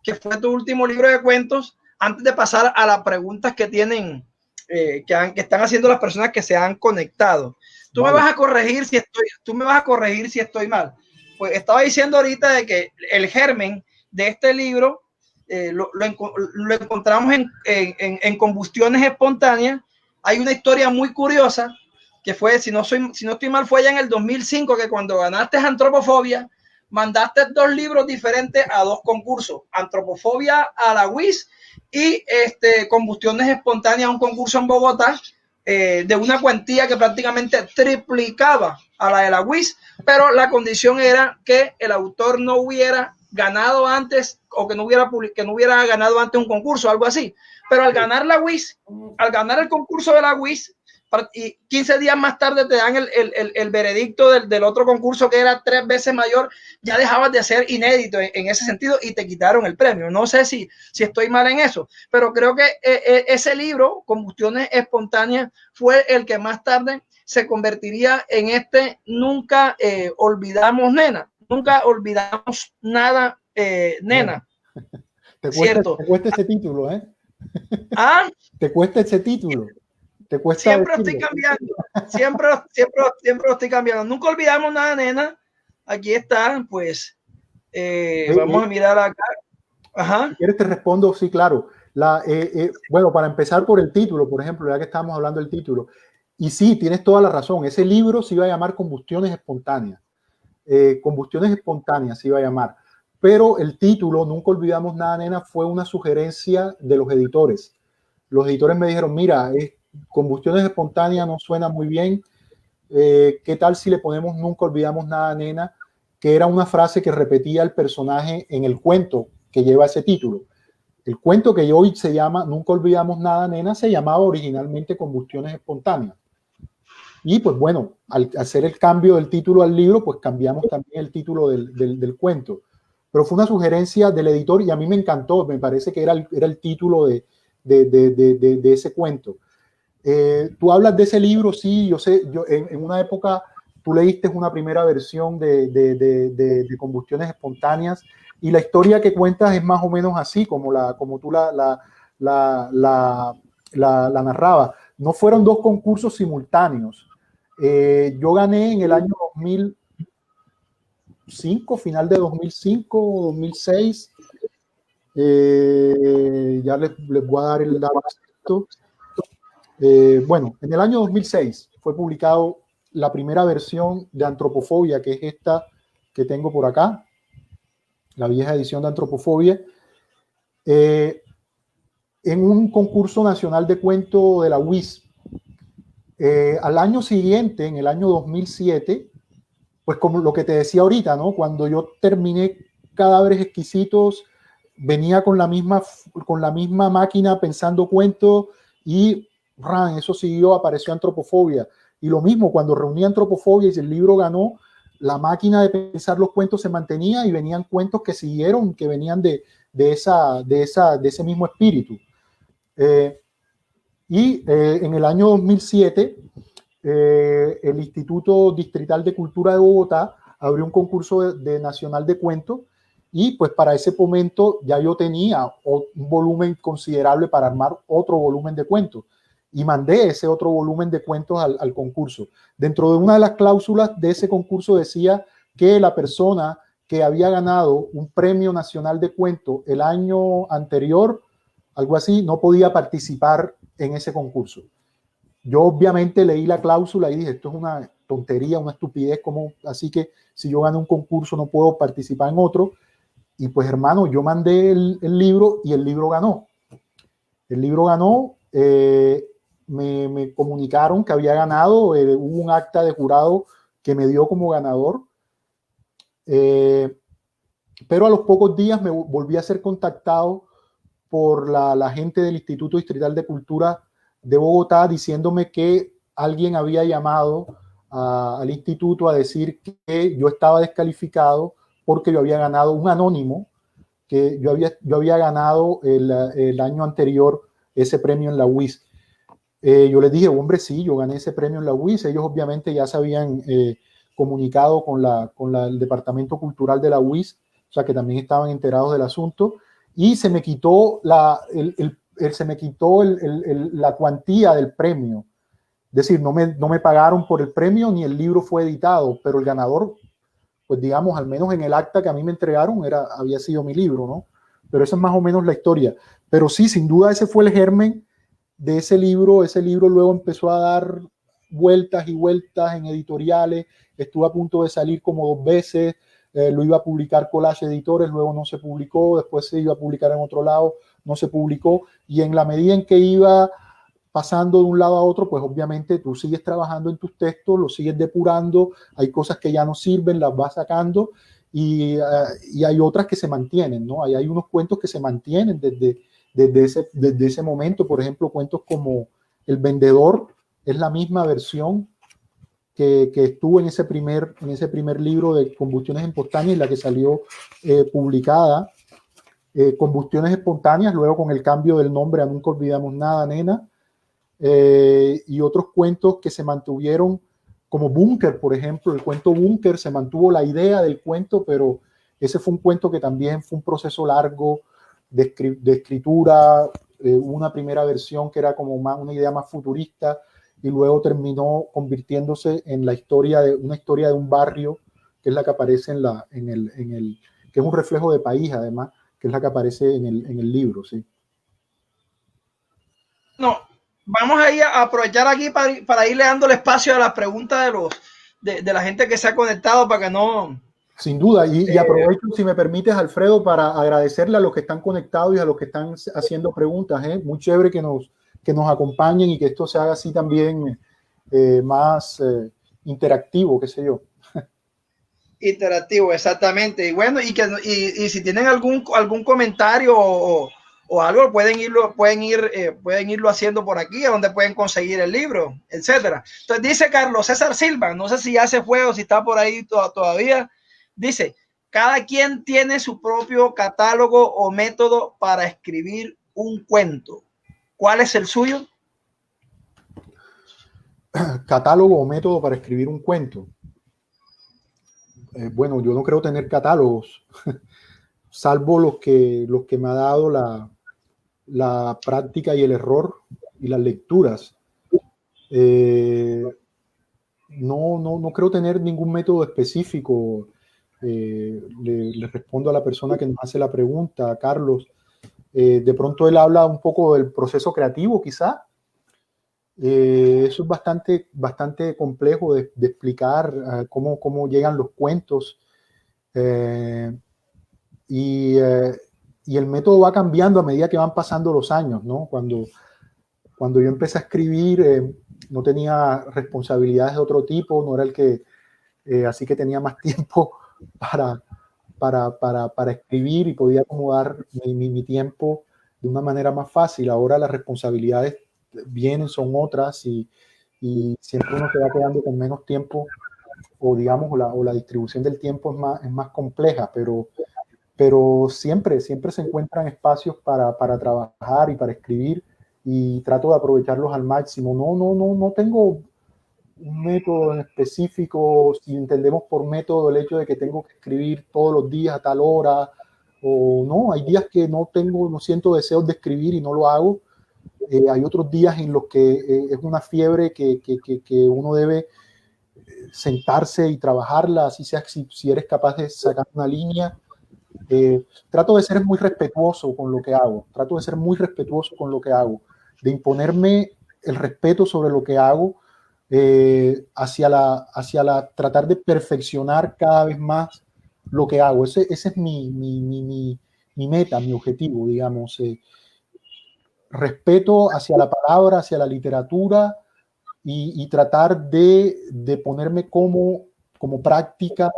que fue tu último libro de cuentos, antes de pasar a las preguntas que tienen, que están haciendo las personas que se han conectado. Tú me vas a corregir si estoy mal. Pues estaba diciendo ahorita de que el germen de este libro lo encontramos en Combustiones Espontáneas. Hay una historia muy curiosa que fue, si no estoy mal, fue ya en el 2005, que cuando ganaste Antropofobia, mandaste 2 libros diferentes a 2 concursos: Antropofobia a la UIS y Combustiones Espontáneas, un concurso en Bogotá, de una cuantía que prácticamente triplicaba a la de la WIS, pero la condición era que el autor no hubiera ganado antes o que no hubiera ganado antes un concurso, algo así. Pero al ganar la WIS, al ganar el concurso de la WIS, y 15 días más tarde te dan el veredicto del otro concurso que era 3 veces mayor, ya dejabas de ser inédito en ese sentido y te quitaron el premio. No sé si estoy mal en eso, pero creo que ese libro, Combustiones Espontáneas, fue el que más tarde se convertiría en Nunca olvidamos nena, nunca olvidamos nada, nena. Te cuesta ese título, ¿eh? ¿Ah? Te cuesta ese título. Te cuesta siempre decirlo. estoy cambiando, siempre lo estoy cambiando. Nunca olvidamos nada, nena. Aquí está, pues, vamos a mirar acá. Ajá. Si quieres te respondo, sí, claro. Bueno, para empezar por el título, por ejemplo, ya que estamos hablando del título, y sí, tienes toda la razón, ese libro se iba a llamar Combustiones Espontáneas. Combustiones Espontáneas se iba a llamar, pero el título, Nunca olvidamos nada, nena, fue una sugerencia de los editores. Los editores me dijeron, mira, Combustiones Espontáneas no suena muy bien, ¿qué tal si le ponemos Nunca olvidamos nada, nena? Que era una frase que repetía el personaje en el cuento que lleva ese título. El cuento que hoy se llama Nunca olvidamos nada, nena, se llamaba originalmente Combustiones Espontáneas. Y pues bueno, al hacer el cambio del título al libro, pues cambiamos también el título del cuento. Pero fue una sugerencia del editor y a mí me encantó, me parece que era el título de ese cuento. Tú hablas de ese libro, sí, yo sé, en una época tú leíste una primera versión de Combustiones Espontáneas y la historia que cuentas es más o menos así, como tú la narrabas. No fueron 2 concursos simultáneos. Yo gané en el año 2005, final de 2005 o 2006. Ya les voy a dar el dato. Bueno, en el año 2006 fue publicado la primera versión de Antropofobia, que es esta que tengo por acá, la vieja edición de Antropofobia, en un concurso nacional de cuento de la UIS. Al año siguiente, en el año 2007, pues como lo que te decía ahorita, ¿no? Cuando yo terminé Cadáveres Exquisitos, venía con la misma máquina pensando cuentos y eso siguió, apareció Antropofobia. Y lo mismo, cuando reuní Antropofobia y el libro ganó, la máquina de pensar los cuentos se mantenía y venían cuentos que siguieron, que venían de ese mismo espíritu. En el año 2007, el Instituto Distrital de Cultura de Bogotá abrió un concurso nacional de cuentos y pues para ese momento ya yo tenía un volumen considerable para armar otro volumen de cuentos y mandé ese otro volumen de cuentos al concurso. Dentro de una de las cláusulas de ese concurso decía que la persona que había ganado un premio nacional de cuentos el año anterior, algo así, no podía participar en ese concurso. Yo obviamente leí la cláusula y dije, esto es una tontería, una estupidez, así que si yo gano un concurso no puedo participar en otro. Y pues hermano, yo mandé el libro y el libro ganó. El libro ganó, me comunicaron que había ganado, hubo un acta de jurado que me dio como ganador. Pero a los pocos días me volví a ser contactado por la gente del Instituto Distrital de Cultura de Bogotá diciéndome que alguien había llamado al instituto a decir que yo estaba descalificado porque yo había ganado un anónimo, que yo había ganado el año anterior ese premio en la UIS. Yo les dije, hombre, sí, yo gané ese premio en la UIS. Ellos obviamente ya se habían comunicado con el Departamento Cultural de la UIS, o sea que también estaban enterados del asunto, y se me quitó la cuantía del premio. Es decir, no me pagaron por el premio ni el libro fue editado, pero el ganador, pues digamos, al menos en el acta que a mí me entregaron, había sido mi libro, ¿no? Pero esa es más o menos la historia. Pero sí, sin duda ese fue el germen de ese libro. Ese libro luego empezó a dar vueltas y vueltas en editoriales. Estuvo a punto de salir como 2 veces. Lo iba a publicar Collage Editores, luego no se publicó. Después se iba a publicar en otro lado, no se publicó. Y en la medida en que iba pasando de un lado a otro, pues obviamente tú sigues trabajando en tus textos, los sigues depurando, hay cosas que ya no sirven, las vas sacando y hay otras que se mantienen, ¿no? Hay unos cuentos que se mantienen desde ese momento, por ejemplo, cuentos como El Vendedor, es la misma versión que estuvo en ese primer libro de Combustiones Espontáneas, la que salió publicada, Combustiones Espontáneas, luego con el cambio del nombre a Nunca Olvidamos Nada, Nena, y otros cuentos que se mantuvieron, como Búnker, por ejemplo, el cuento Búnker, se mantuvo la idea del cuento, pero ese fue un cuento que también fue un proceso largo de escritura, una primera versión que era como una idea más futurista, y luego terminó convirtiéndose en una historia de un barrio, que es la que aparece que es un reflejo de país, además, que es la que aparece en el libro, sí. No, vamos a ir a aprovechar aquí para irle dando el espacio a las preguntas de la gente que se ha conectado para que no... Sin duda, y aprovecho, si me permites, Alfredo, para agradecerle a los que están conectados y a los que están haciendo preguntas. Muy chévere que nos acompañen y que esto se haga así también más interactivo, qué sé yo. Interactivo, exactamente. Y bueno, y si tienen algún comentario o algo, pueden irlo haciendo por aquí, a donde pueden conseguir el libro, etcétera. Entonces dice Carlos César Silva, no sé si ya se fue o si está por ahí todavía, dice, cada quien tiene su propio catálogo o método para escribir un cuento. ¿Cuál es el suyo? Catálogo o método para escribir un cuento. Bueno, yo no creo tener catálogos, salvo los que me ha dado la práctica y el error y las lecturas. No creo tener ningún método específico. Le respondo a la persona que nos hace la pregunta, a Carlos. De pronto él habla un poco del proceso creativo, quizá. Eso es bastante complejo de explicar, cómo llegan los cuentos. Y el método va cambiando a medida que van pasando los años, ¿no? Cuando yo empecé a escribir, no tenía responsabilidades de otro tipo, no era el que, así que tenía más tiempo para escribir y podía acomodar mi tiempo de una manera más fácil. Ahora las responsabilidades son otras y siempre uno se va quedando con menos tiempo, o digamos, la distribución del tiempo es más compleja, pero siempre se encuentran espacios para trabajar y para escribir, y trato de aprovecharlos al máximo. No tengo un método en específico. Si entendemos por método el hecho de que tengo que escribir todos los días a tal hora, o no, hay días que no siento deseos de escribir y no lo hago. Hay otros días en los que es una fiebre que uno debe sentarse y trabajarla, así sea si eres capaz de sacar una línea. Trato de ser muy respetuoso con lo que hago, de imponerme el respeto sobre lo que hago, hacia tratar de perfeccionar cada vez más lo que hago. Ese es mi meta, mi objetivo, digamos. Respeto hacia la palabra, hacia la literatura, y tratar de ponerme como práctica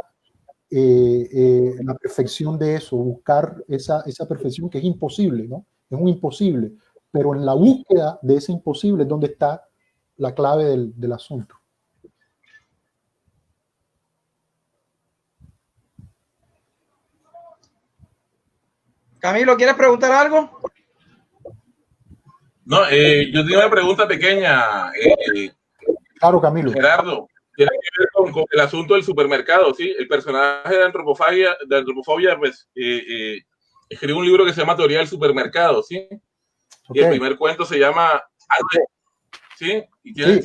la perfección de eso, buscar esa perfección, que es imposible, ¿no? Es un imposible, pero en la búsqueda de ese imposible es donde está la clave del asunto. Camilo, ¿quieres preguntar algo? No, yo tenía una pregunta pequeña. Claro, Camilo. Gerardo, tiene que ver con el asunto del supermercado, ¿sí? El personaje de Antropofobia, pues, escribe un libro que se llama Teoría del Supermercado, ¿sí? Okay. Y el primer cuento se llama Algo, ¿sí? Y tiene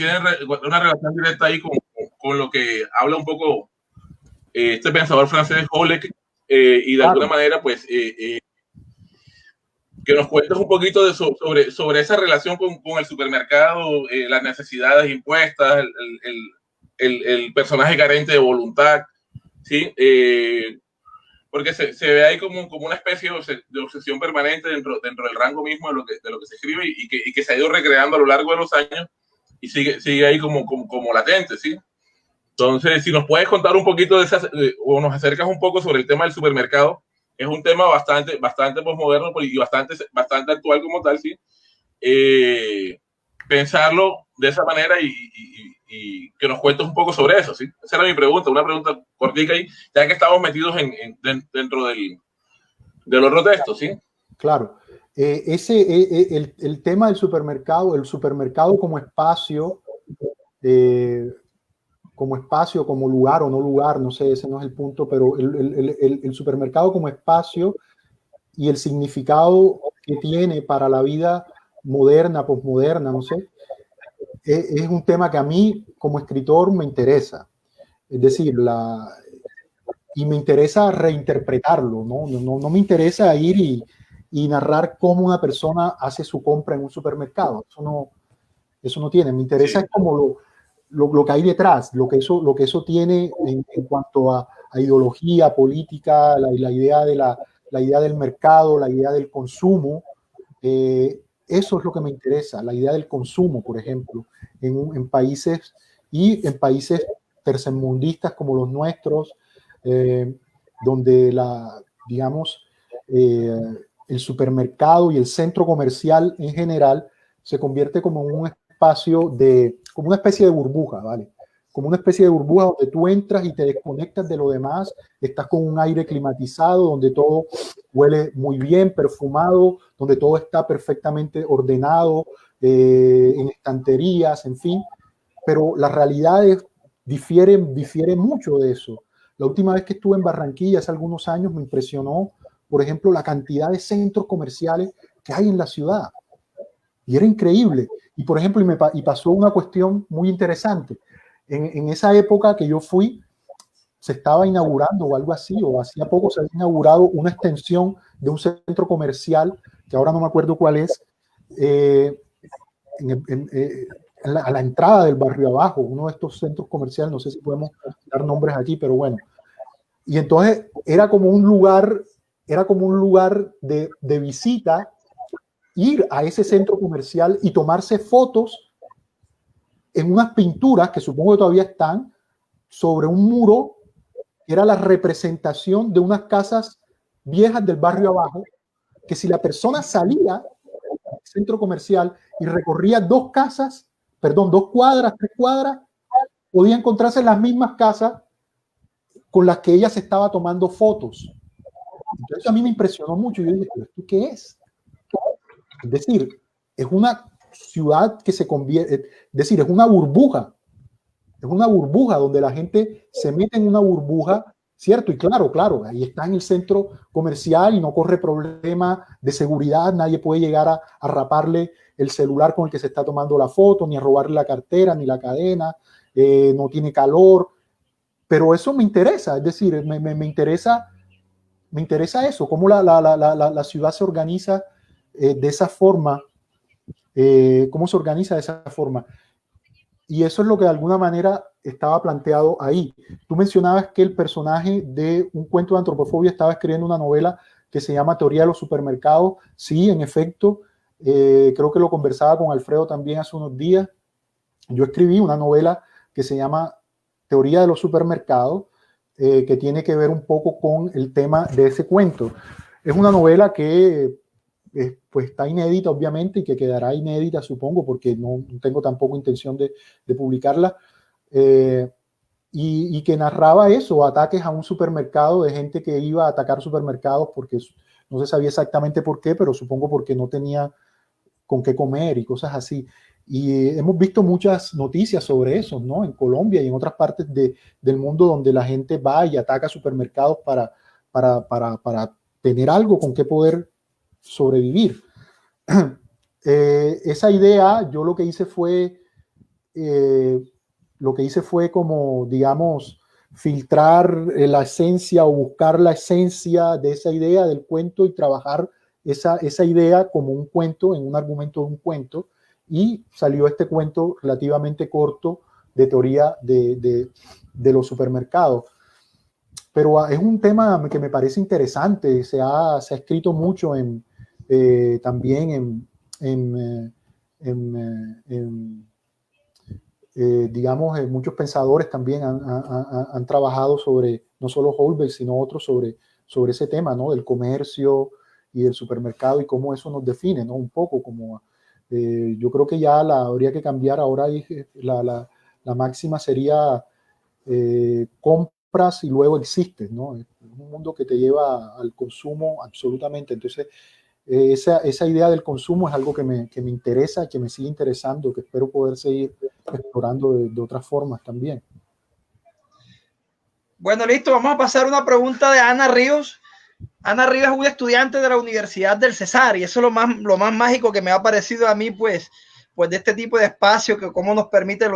una relación directa ahí con lo que habla un poco este pensador francés Holleck, y de alguna manera, pues, que nos cuentes un poquito sobre esa relación con el supermercado, las necesidades impuestas, el personaje carente de voluntad, ¿sí? porque se ve ahí como una especie de obsesión permanente dentro del rango mismo de lo que se escribe y que se ha ido recreando a lo largo de los años y sigue ahí como latente, ¿sí? Entonces, si nos puedes contar un poquito de esas, o nos acercas un poco sobre el tema del supermercado, es un tema bastante posmoderno y bastante actual como tal, ¿sí? Pensarlo de esa manera y que nos cuentes un poco sobre eso, ¿sí? Esa era mi pregunta, una pregunta cortica ahí, ya que estamos metidos dentro del otro texto, ¿sí? Claro. El tema del supermercado, el supermercado como espacio, como lugar o no lugar, no sé, ese no es el punto, pero el supermercado como espacio y el significado que tiene para la vida moderna, posmoderna, no sé, es un tema que a mí como escritor me interesa. Es decir, y me interesa reinterpretarlo, no me interesa ir y narrar cómo una persona hace su compra en un supermercado. Eso no tiene. Me interesa es como lo que hay detrás, lo que eso tiene en cuanto a ideología política, la idea la idea del mercado, la idea del consumo. Eso es lo que me interesa, la idea del consumo, por ejemplo, en países tercermundistas como los nuestros, donde digamos, el supermercado y el centro comercial en general se convierte como un espacio como una especie de burbuja, ¿vale? Como una especie de burbuja donde tú entras y te desconectas de lo demás, estás con un aire climatizado, donde todo huele muy bien, perfumado, donde todo está perfectamente ordenado, en estanterías, en fin, pero las realidades difieren mucho de eso. La última vez que estuve en Barranquilla, hace algunos años, me impresionó, por ejemplo, la cantidad de centros comerciales que hay en la ciudad. Y era increíble. Y, por ejemplo, y pasó una cuestión muy interesante. En esa época que yo fui, se estaba inaugurando o algo así, o hacía poco se había inaugurado una extensión de un centro comercial, que ahora no me acuerdo cuál es, a la entrada del barrio abajo, uno de estos centros comerciales, no sé si podemos dar nombres aquí, pero bueno. Y entonces era como un lugar de visita, ir a ese centro comercial y tomarse fotos en unas pinturas que supongo que todavía están sobre un muro que era la representación de unas casas viejas del barrio abajo, que si la persona salía del centro comercial y recorría 2 cuadras, 3 cuadras, podía encontrarse las mismas casas con las que ella se estaba tomando fotos. Entonces a mí me impresionó mucho. Yo dije, ¿pero esto qué es? Es decir, es una ciudad que se convierte, es decir, es una burbuja. Es una burbuja donde la gente se mete en una burbuja, ¿cierto? Y claro, ahí está en el centro comercial y no corre problema de seguridad, nadie puede llegar a raparle el celular con el que se está tomando la foto, ni a robarle la cartera, ni la cadena, no tiene calor, pero eso me interesa, es decir, me interesa eso, cómo la ciudad se organiza de esa forma, cómo se organiza de esa forma. Y eso es lo que de alguna manera estaba planteado ahí. Tú mencionabas que el personaje de un cuento de antropofobia estaba escribiendo una novela que se llama Teoría de los supermercados. Sí, en efecto, creo que lo conversaba con Alfredo también hace unos días. Yo escribí una novela que se llama Teoría de los supermercados, que tiene que ver un poco con el tema de ese cuento. Es una novela que pues está inédita, obviamente, y que quedará inédita, supongo, porque no tengo tampoco intención de publicarla, y que narraba eso, ataques a un supermercado de gente que iba a atacar supermercados porque no se sabía exactamente por qué, pero supongo porque no tenía con qué comer y cosas así. Y hemos visto muchas noticias sobre eso, ¿no? En Colombia y en otras partes del mundo donde la gente va y ataca supermercados para tener algo con qué poder sobrevivir. Esa idea, yo lo que hice fue como, digamos, filtrar la esencia o buscar la esencia de esa idea del cuento y trabajar esa idea como un cuento, en un argumento de un cuento, y salió este cuento relativamente corto de teoría de los supermercados. pero es un tema que me parece interesante. Se ha escrito mucho también digamos, muchos pensadores también han trabajado sobre, no solo Houellebecq, sino otros sobre ese tema, ¿no? Del comercio y del supermercado y cómo eso nos define, ¿no? Un poco como, yo creo que ya habría que cambiar ahora, la máxima sería compras y luego existes, ¿no? Es un mundo que te lleva al consumo absolutamente. Entonces, esa idea del consumo es algo que me interesa, que me sigue interesando, que espero poder seguir explorando de otras formas también. Bueno, listo, vamos a pasar a una pregunta de Ana Ríos. Ana Ríos es una estudiante de la Universidad del Cesar y eso es lo más mágico que me ha parecido a mí, pues de este tipo de espacio, que cómo nos permite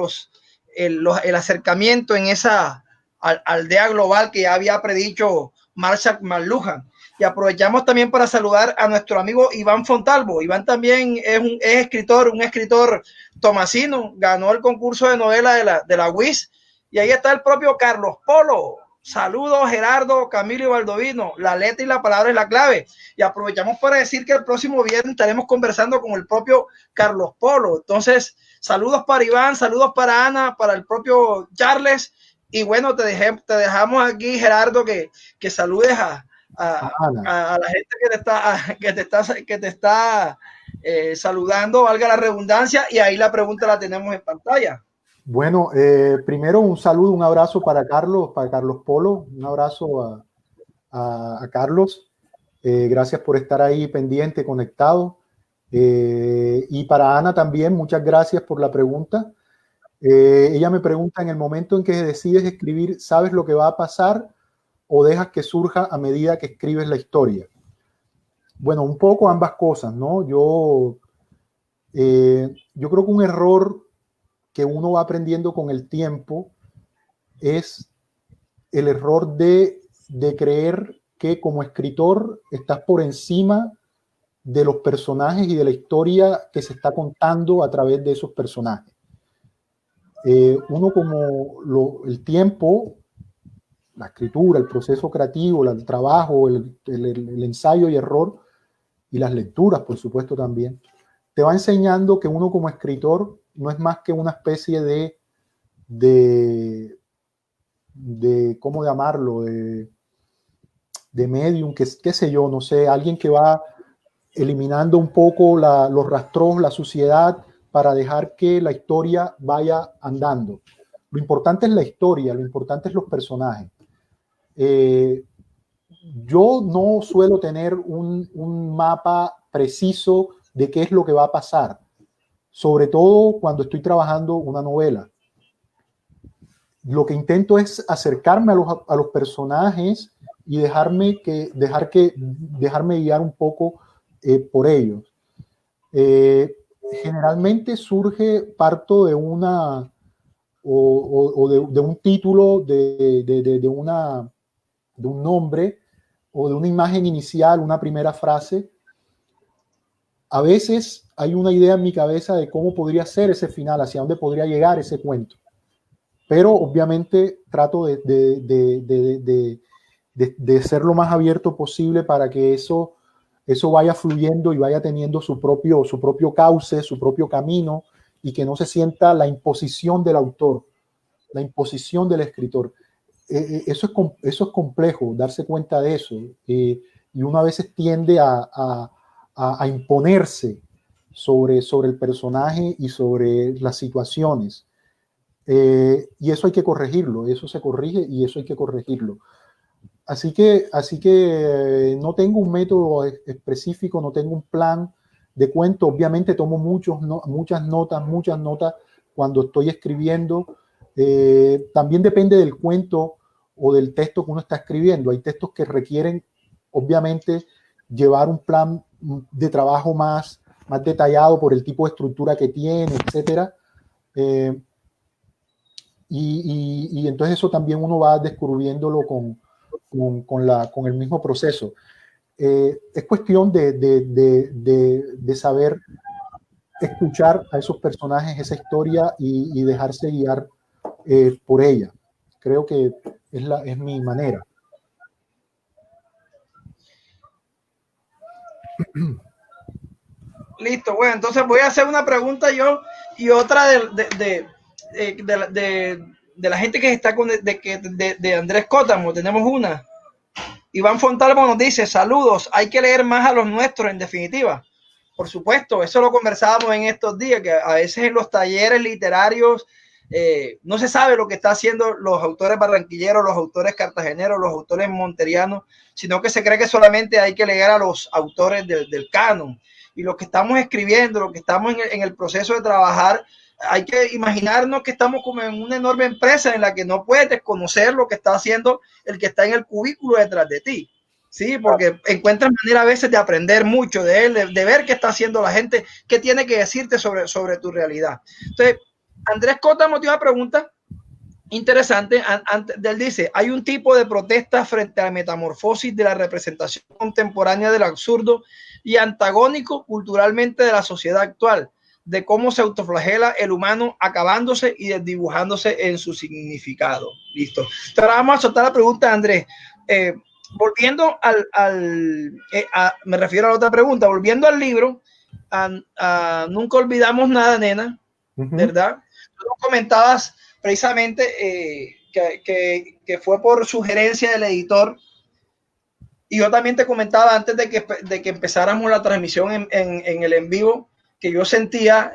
el acercamiento en esa aldea global que ya había predicho Marshall McLuhan. Y aprovechamos también para saludar a nuestro amigo Iván Fontalvo. Iván también es un escritor tomasino, ganó el concurso de novela de la UIS, y ahí está el propio Carlos Polo. Saludos, Gerardo, Camilo y Baldovino. La letra y la palabra es la clave. Y aprovechamos para decir que el próximo viernes estaremos conversando con el propio Carlos Polo. Entonces, saludos para Iván, saludos para Ana, para el propio Charles. Y bueno, te dejamos aquí, Gerardo, que saludes a la gente que te está saludando, valga la redundancia, y ahí la pregunta la tenemos en pantalla. Bueno, primero un saludo, un abrazo para Carlos Polo, un abrazo a Carlos. Gracias por estar ahí pendiente, conectado. Y para Ana también, muchas gracias por la pregunta. Ella me pregunta, en el momento en que decides escribir, ¿sabes lo que va a pasar o dejas que surja a medida que escribes la historia? Bueno, un poco ambas cosas, ¿no? Yo creo que un error que uno va aprendiendo con el tiempo es el error de creer que como escritor estás por encima de los personajes y de la historia que se está contando a través de esos personajes. Uno como el tiempo, la escritura, el proceso creativo, el trabajo, el ensayo y error, y las lecturas, por supuesto, también, te va enseñando que uno como escritor no es más que una especie de ¿cómo llamarlo? De medium, qué sé yo, no sé, alguien que va eliminando un poco los rastros, la suciedad, para dejar que la historia vaya andando. Lo importante es la historia, lo importante es los personajes. Yo no suelo tener un mapa preciso de qué es lo que va a pasar, sobre todo cuando estoy trabajando una novela. Lo que intento es acercarme a los personajes y dejarme guiar un poco por ellos. Generalmente parto de una de un título, de un nombre o de una imagen inicial, una primera frase. A veces hay una idea en mi cabeza de cómo podría ser ese final, hacia dónde podría llegar ese cuento. Pero obviamente trato de ser lo más abierto posible para que eso vaya fluyendo y vaya teniendo su propio cauce, su propio camino, y que no se sienta la imposición del autor, la imposición del escritor. Eso es complejo, darse cuenta de eso. Y uno a veces tiende a imponerse sobre el personaje y sobre las situaciones. Y eso hay que corregirlo, eso se corrige y eso hay que corregirlo. Así que no tengo un método específico, no tengo un plan de cuento. Obviamente tomo muchas notas cuando estoy escribiendo. También depende del cuento o del texto que uno está escribiendo. Hay textos que requieren, obviamente, llevar un plan de trabajo más detallado por el tipo de estructura que tiene, etcétera. Y entonces eso también uno va descubriéndolo con el mismo proceso. Es cuestión de saber escuchar a esos personajes, esa historia, y dejarse guiar por ella. Creo que es mi manera. Listo, bueno, entonces voy a hacer una pregunta yo y otra de la gente que está con de Andrés Cótamo. Tenemos una. Iván Fontalvo nos dice, saludos, hay que leer más a los nuestros, en definitiva. Por supuesto, eso lo conversábamos en estos días, que a veces en los talleres literarios no se sabe lo que están haciendo los autores barranquilleros, los autores cartageneros, los autores monterianos, sino que se cree que solamente hay que leer a los autores del canon. Y los que estamos escribiendo, los que estamos en el proceso de trabajar, hay que imaginarnos que estamos como en una enorme empresa en la que no puedes desconocer lo que está haciendo el que está en el cubículo detrás de ti. Sí, porque encuentras manera a veces de aprender mucho de él, de ver qué está haciendo la gente, qué tiene que decirte sobre tu realidad. Entonces, Andrés Cótamo tiene una pregunta interesante. Él dice, hay un tipo de protesta frente a la metamorfosis de la representación contemporánea del absurdo y antagónico culturalmente de la sociedad actual, de cómo se autoflagela el humano acabándose y desdibujándose en su significado. Listo. Entonces, ahora vamos a soltar la pregunta de Andrés. Volviendo me refiero a la otra pregunta, volviendo al libro, Nunca olvidamos nada, nena, ¿verdad? Tú nos comentabas precisamente que fue por sugerencia del editor, y yo también te comentaba antes de que empezáramos la transmisión en el en vivo, que yo sentía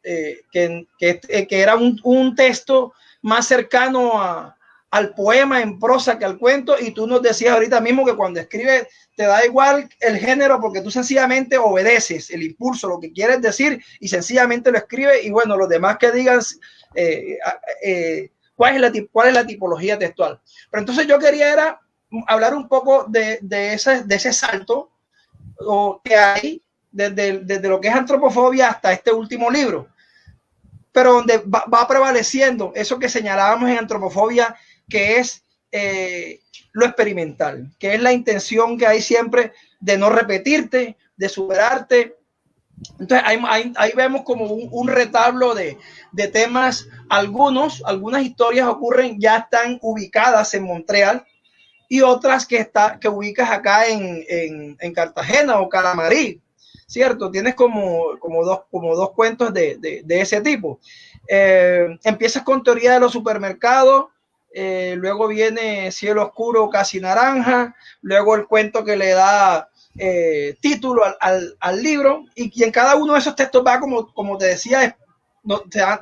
que era un texto más cercano al poema en prosa que al cuento, y tú nos decías ahorita mismo que cuando escribes te da igual el género porque tú sencillamente obedeces el impulso, lo que quieres decir, y sencillamente lo escribes, y bueno, los demás que digan cuál es la tipología textual. Pero entonces yo quería hablar un poco de ese salto que hay desde lo que es antropofobia hasta este último libro, pero donde va prevaleciendo eso que señalábamos en antropofobia, que es lo experimental, que es la intención que hay siempre de no repetirte, de superarte. Entonces ahí vemos como un retablo de temas. Algunas historias ya están ubicadas en Montreal, y otras que ubicas acá en Cartagena o Calamarí, ¿cierto? Tienes como dos cuentos de ese tipo. Empiezas con Teoría de los supermercados, luego viene Cielo oscuro casi naranja, luego el cuento que le da título al libro, y en cada uno de esos textos va, como te decía,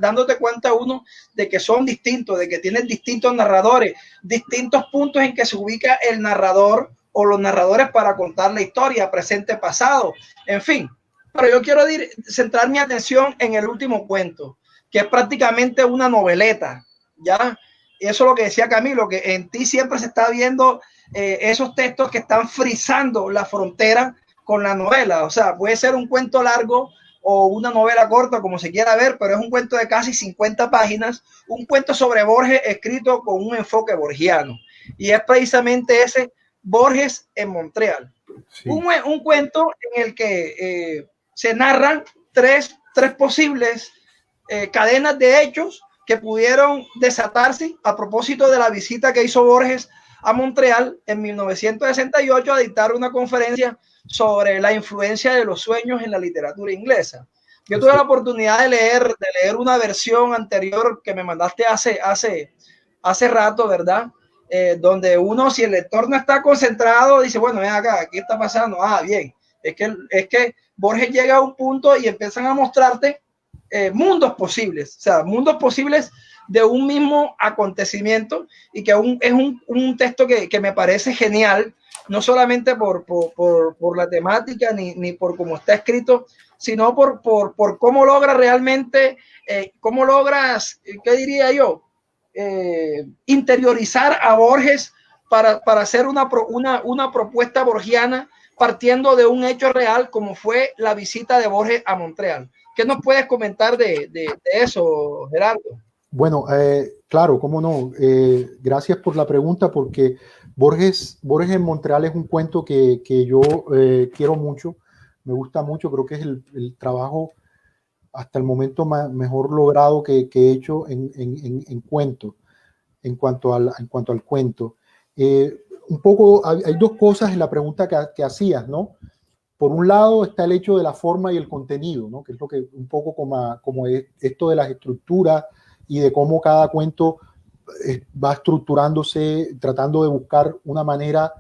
dándote cuenta uno de que son distintos, de que tienen distintos narradores, distintos puntos en que se ubica el narrador o los narradores para contar la historia, presente, pasado, en fin. Pero yo quiero centrar mi atención en el último cuento, que es prácticamente una noveleta, ¿ya? Y eso es lo que decía Camilo, que en ti siempre se está viendo esos textos que están frizando la frontera con la novela. O sea, puede ser un cuento largo o una novela corta, como se quiera ver, pero es un cuento de casi 50 páginas, un cuento sobre Borges escrito con un enfoque borgiano. Y es precisamente ese Borges en Montreal. Sí. Un cuento en el que se narran tres posibles cadenas de hechos que pudieron desatarse a propósito de la visita que hizo Borges a Montreal en 1968 a dictar una conferencia sobre la influencia de los sueños en la literatura inglesa. Yo tuve la oportunidad de leer una versión anterior que me mandaste hace rato, ¿verdad? Donde uno, si el lector no está concentrado, dice, bueno, ven acá, ¿qué está pasando? Ah, bien, es que Borges llega a un punto y empiezan a mostrarte mundos posibles, o sea, mundos posibles de un mismo acontecimiento, y que es un texto que me parece genial, no solamente por la temática ni por cómo está escrito, sino por cómo logra realmente, cómo logras, ¿qué diría yo? Interiorizar a Borges para hacer una propuesta borgiana partiendo de un hecho real como fue la visita de Borges a Montreal. ¿Qué nos puedes comentar de eso, Gerardo? Bueno, claro, cómo no. Gracias por la pregunta, porque Borges en Montreal es un cuento que yo quiero mucho, me gusta mucho, creo que es el trabajo hasta el momento mejor logrado que he hecho en cuento, en cuanto al cuento. Un poco, hay dos cosas en la pregunta que hacías, ¿no? por un lado está el hecho de la forma y el contenido, ¿no? Que es lo que un poco como es esto de las estructuras y de cómo cada cuento va estructurándose, tratando de buscar una manera,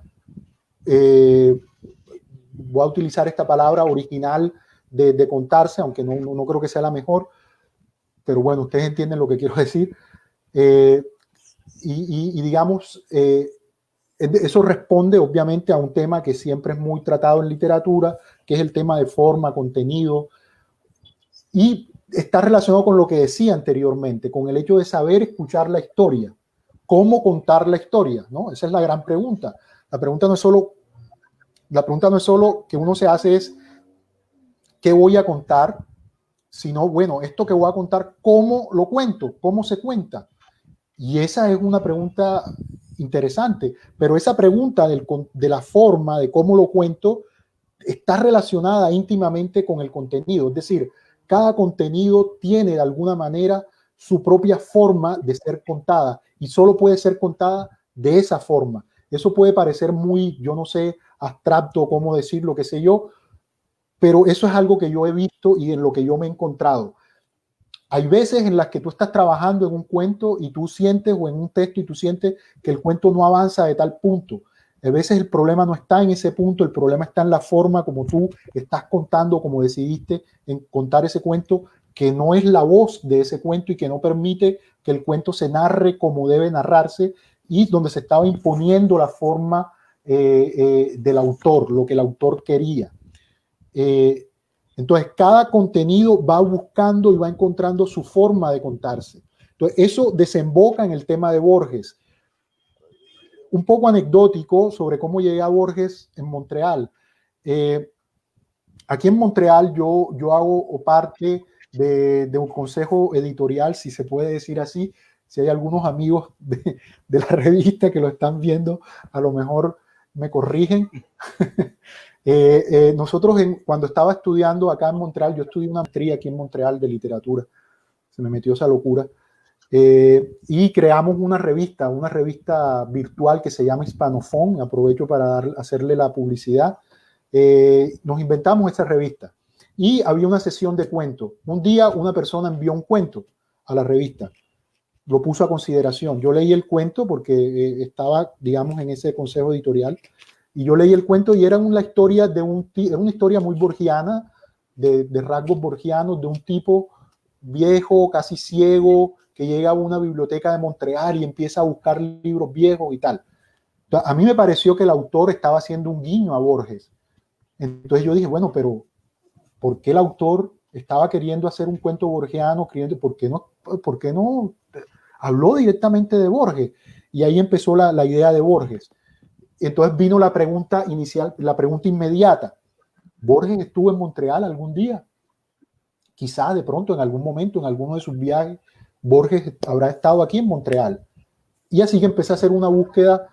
voy a utilizar esta palabra, original de contarse, aunque no creo que sea la mejor, pero bueno, ustedes entienden lo que quiero decir. Y digamos, eso responde obviamente a un tema que siempre es muy tratado en literatura, que es el tema de forma, contenido, y está relacionado con lo que decía anteriormente, con el hecho de saber escuchar la historia, cómo contar la historia, ¿no? Esa es la gran pregunta. La pregunta no es solo que uno se hace es ¿qué voy a contar? Sino, bueno, esto que voy a contar, ¿cómo lo cuento? ¿Cómo se cuenta? Y esa es una pregunta interesante, pero esa pregunta de la forma, de cómo lo cuento, está relacionada íntimamente con el contenido. Es decir, cada contenido tiene de alguna manera su propia forma de ser contada y solo puede ser contada de esa forma. Eso puede parecer muy, yo no sé, abstracto, cómo decirlo, qué sé yo, pero eso es algo que yo he visto y en lo que yo me he encontrado. Hay veces en las que tú estás trabajando en un cuento y tú sientes, o en un texto y tú sientes que el cuento no avanza de tal punto. A veces el problema no está en ese punto, el problema está en la forma como tú estás contando, como decidiste en contar ese cuento, que no es la voz de ese cuento y que no permite que el cuento se narre como debe narrarse y donde se estaba imponiendo la forma del autor, lo que el autor quería. Entonces, cada contenido va buscando y va encontrando su forma de contarse. Entonces, eso desemboca en el tema de Borges. Un poco anecdótico sobre cómo llegué a Borges en Montreal. Aquí en Montreal yo hago parte de un consejo editorial, si se puede decir así. Si hay algunos amigos de la revista que lo están viendo, a lo mejor me corrigen. Nosotros cuando estaba estudiando acá en Montreal, yo estudié una maestría aquí en Montreal de literatura, se me metió esa locura, y creamos una revista virtual que se llama Hispanofón, aprovecho para hacerle la publicidad. Nos inventamos esa revista y había una sesión de cuentos. Un día una persona envió un cuento a la revista, lo puso a consideración. Yo leí el cuento porque estaba, digamos, en ese consejo editorial. Y yo leí el cuento y era una historia era una historia muy borgiana, de rasgos borgianos, de un tipo viejo, casi ciego, que llega a una biblioteca de Montreal y empieza a buscar libros viejos y tal. Entonces, a mí me pareció que el autor estaba haciendo un guiño a Borges. Entonces yo dije, bueno, pero ¿por qué el autor estaba queriendo hacer un cuento borgiano? ¿Por qué no habló directamente de Borges? Y ahí empezó la idea de Borges. Entonces vino la pregunta inicial, la pregunta inmediata. ¿Borges estuvo en Montreal algún día? Quizás de pronto, en algún momento, en alguno de sus viajes, Borges habrá estado aquí en Montreal. Y así que empecé a hacer una búsqueda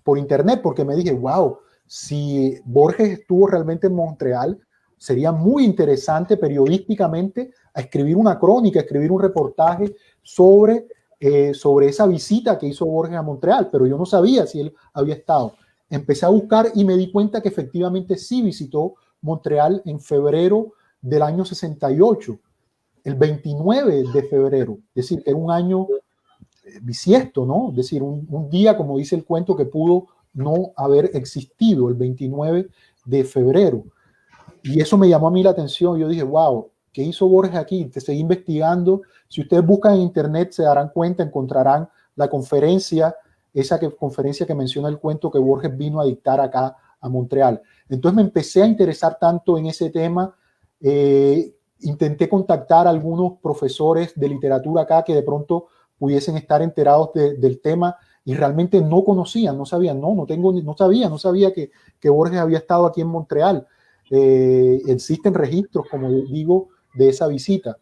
por internet, porque me dije, wow, si Borges estuvo realmente en Montreal, sería muy interesante periodísticamente a escribir una crónica, escribir un reportaje sobre esa visita que hizo Borges a Montreal, pero yo no sabía si él había estado. Empecé a buscar y me di cuenta que efectivamente sí visitó Montreal en febrero del año 68, el 29 de febrero, es decir, era un año bisiesto, ¿no? Es decir, un día, como dice el cuento, que pudo no haber existido, el 29 de febrero. Y eso me llamó a mí la atención. Yo dije, wow, ¿qué hizo Borges aquí? Te seguí investigando. Si ustedes buscan en internet, se darán cuenta, encontrarán la conferencia, conferencia que menciona el cuento que Borges vino a dictar acá a Montreal. Entonces me empecé a interesar tanto en ese tema. Intenté contactar a algunos profesores de literatura acá que de pronto pudiesen estar enterados del tema y realmente no conocían, no sabían, no sabía que Borges había estado aquí en Montreal. Existen registros, como digo, de esa visita,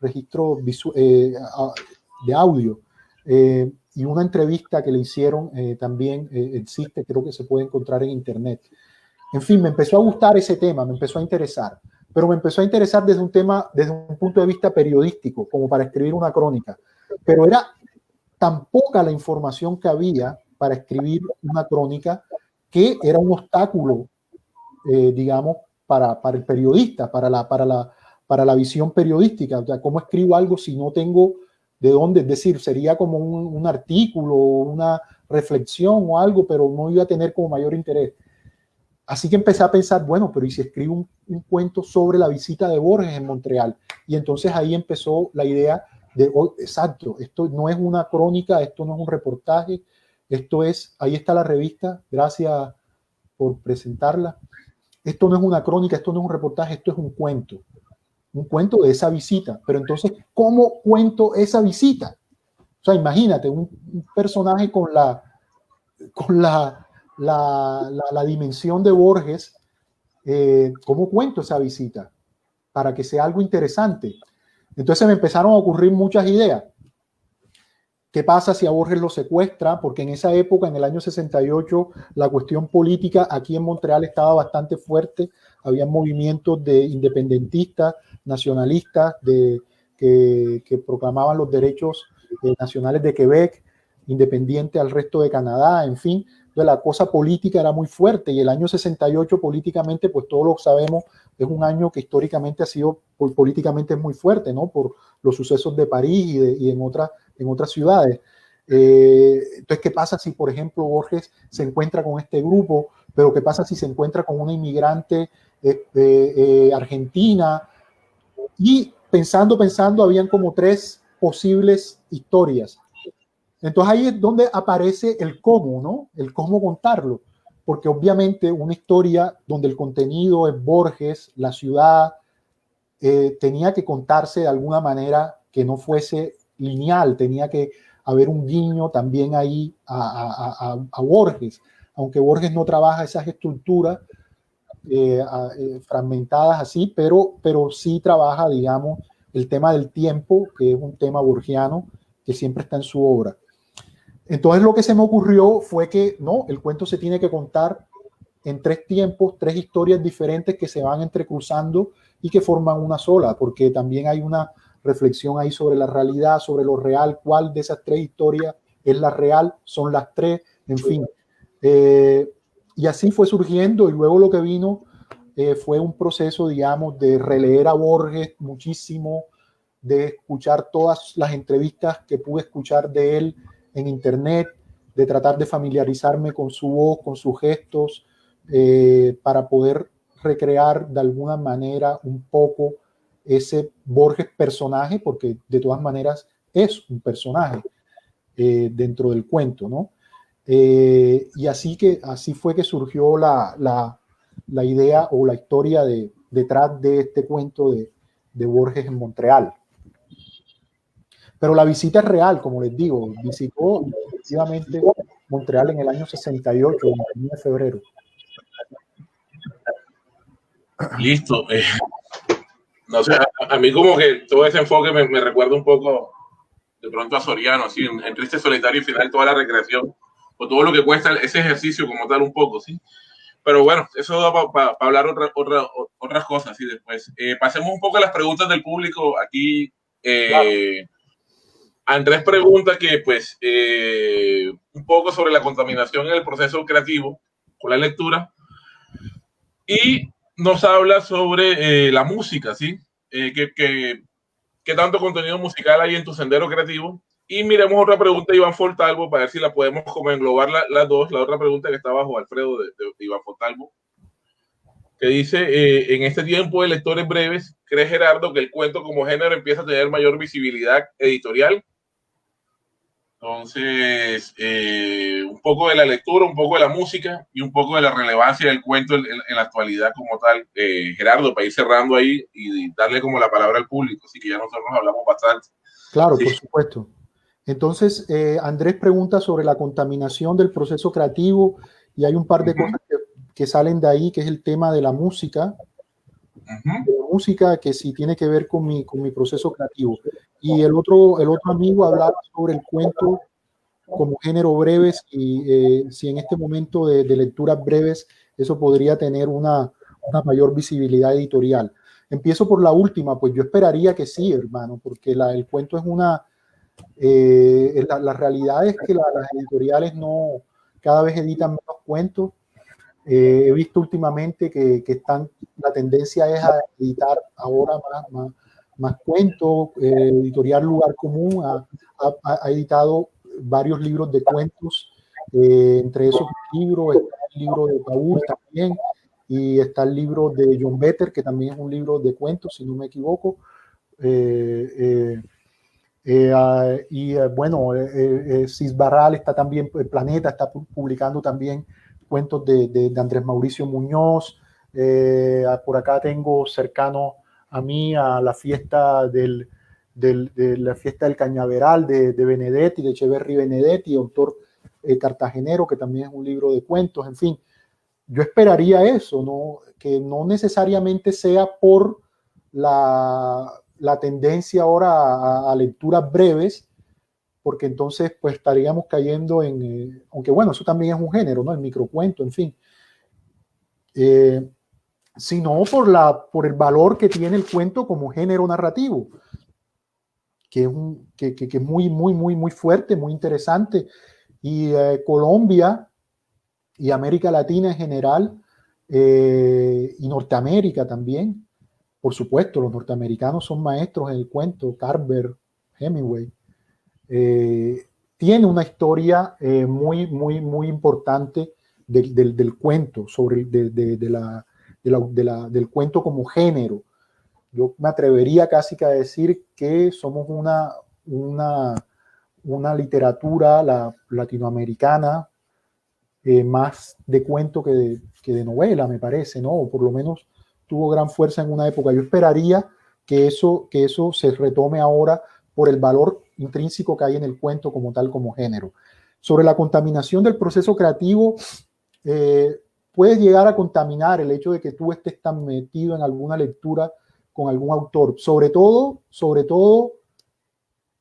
registros de audio, y una entrevista que le hicieron también existe, creo que se puede encontrar en internet. En fin, me empezó a gustar ese tema, me empezó a interesar, pero me empezó a interesar desde un punto de vista periodístico, como para escribir una crónica. Pero era tan poca la información que había para escribir una crónica que era un obstáculo digamos, para el periodista, para la visión periodística. O sea, ¿cómo escribo algo si no tengo de dónde? Es decir, sería como un artículo, una reflexión o algo, pero no iba a tener como mayor interés. Así que empecé a pensar, bueno, pero ¿y si escribo un cuento sobre la visita de Borges en Montreal? Y entonces ahí empezó la idea de, oh, exacto, esto no es una crónica, esto no es un reportaje, esto es, ahí está la revista, gracias por presentarla. Esto no es una crónica, esto no es un reportaje, esto es un cuento de esa visita. Pero entonces, ¿cómo cuento esa visita? O sea, imagínate un personaje con la dimensión de Borges, ¿cómo cuento esa visita? Para que sea algo interesante. Entonces me empezaron a ocurrir muchas ideas. ¿Qué pasa si a Borges lo secuestra? Porque en esa época, en el año 68, la cuestión política aquí en Montreal estaba bastante fuerte. Había movimientos de independentistas, nacionalistas, que proclamaban los derechos nacionales de Quebec, independiente al resto de Canadá, en fin. Entonces la cosa política era muy fuerte y el año 68 políticamente, pues todos lo sabemos, es un año que históricamente ha sido, políticamente es muy fuerte, ¿no? Por los sucesos de París y en otras ciudades. Entonces, ¿qué pasa si, por ejemplo, Borges se encuentra con este grupo? Pero ¿qué pasa si se encuentra con una inmigrante argentina? Y pensando, habían como 3 posibles historias. Entonces ahí es donde aparece el cómo, ¿no? El cómo contarlo. Porque obviamente una historia donde el contenido es Borges, la ciudad, tenía que contarse de alguna manera que no fuese lineal, tenía que haber un guiño también ahí a Borges, aunque Borges no trabaja esas estructuras fragmentadas así, pero sí trabaja, digamos, el tema del tiempo, que es un tema borgiano que siempre está en su obra. Entonces lo que se me ocurrió fue que no, el cuento se tiene que contar en 3 tiempos, 3 historias diferentes que se van entrecruzando y que forman una sola, porque también hay una reflexión ahí sobre la realidad, sobre lo real, cuál de esas 3 historias es la real, son las 3, en fin. Y así fue surgiendo y luego lo que vino fue un proceso, digamos, de releer a Borges muchísimo, de escuchar todas las entrevistas que pude escuchar de él en internet, de tratar de familiarizarme con su voz, con sus gestos, para poder recrear de alguna manera un poco ese Borges personaje, porque de todas maneras es un personaje dentro del cuento, ¿no? Y así fue que surgió la idea o la historia detrás de este cuento de Borges en Montreal. Pero la visita es real, como les digo, visitó efectivamente Montreal en el año 68, el 21 de febrero. Listo. No sé, a mí como que todo ese enfoque me recuerda un poco de pronto a Soriano, así, en Triste, Solitario y Final, toda la recreación, o todo lo que cuesta ese ejercicio como tal un poco, ¿sí? Pero bueno, eso da para hablar otras cosas, ¿sí? Después. Pasemos un poco a las preguntas del público. Aquí Claro. Andrés pregunta que, pues, un poco sobre la contaminación en el proceso creativo con la lectura y nos habla sobre la música, ¿sí? ¿Qué tanto contenido musical hay en tu sendero creativo? Y miremos otra pregunta de Iván Fontalvo para ver si la podemos como englobar las dos. La otra pregunta que está bajo Alfredo de Iván Fontalvo, que dice, en este tiempo de lectores breves, ¿cree Gerardo que el cuento como género empieza a tener mayor visibilidad editorial? Entonces, un poco de la lectura, un poco de la música y un poco de la relevancia del cuento en la actualidad como tal. Gerardo, para ir cerrando ahí y darle como la palabra al público, así que ya nosotros hablamos bastante. Claro, Sí. por supuesto. Entonces, Andrés pregunta sobre la contaminación del proceso creativo y hay un par de cosas que salen de ahí, que es el tema de la música, que sí tiene que ver con mi proceso creativo. Y el otro amigo hablaba sobre el cuento como género breves y si en este momento de lecturas breves eso podría tener una mayor visibilidad editorial. Empiezo por la última, pues yo esperaría que sí, hermano, porque el cuento es la realidad es que las editoriales cada vez editan menos cuentos He visto últimamente que la tendencia es a editar ahora más cuentos. Editorial Lugar Común ha editado varios libros de cuentos. Entre esos libros está el libro de Paul también, y está el libro de John Better, que también es un libro de cuentos, si no me equivoco. Bueno, Cis Barral está también, el Planeta está publicando también cuentos de Andrés Mauricio Muñoz. Por acá tengo cercano a mí a la fiesta de la fiesta del Cañaveral de Benedetti, de Echeverry Benedetti, autor cartagenero, que también es un libro de cuentos. En fin, yo esperaría eso, ¿no? Que no necesariamente sea por la tendencia ahora a lecturas breves, porque entonces pues estaríamos cayendo en, aunque bueno, eso también es un género, ¿no? El microcuento, en fin. Sino por el valor que tiene el cuento como género narrativo, que es muy fuerte, muy interesante. Y Colombia y América Latina en general, y Norteamérica también, por supuesto, los norteamericanos son maestros en el cuento. Carver, Hemingway, tiene una historia muy importante del cuento, del cuento como género. Yo me atrevería casi que a decir que somos una literatura latinoamericana más de cuento que de novela, me parece, ¿no? O por lo menos tuvo gran fuerza en una época. Yo esperaría que eso se retome ahora por el valor intrínseco que hay en el cuento como tal, como género. Sobre la contaminación del proceso creativo, puedes llegar a contaminar el hecho de que tú estés tan metido en alguna lectura con algún autor, sobre todo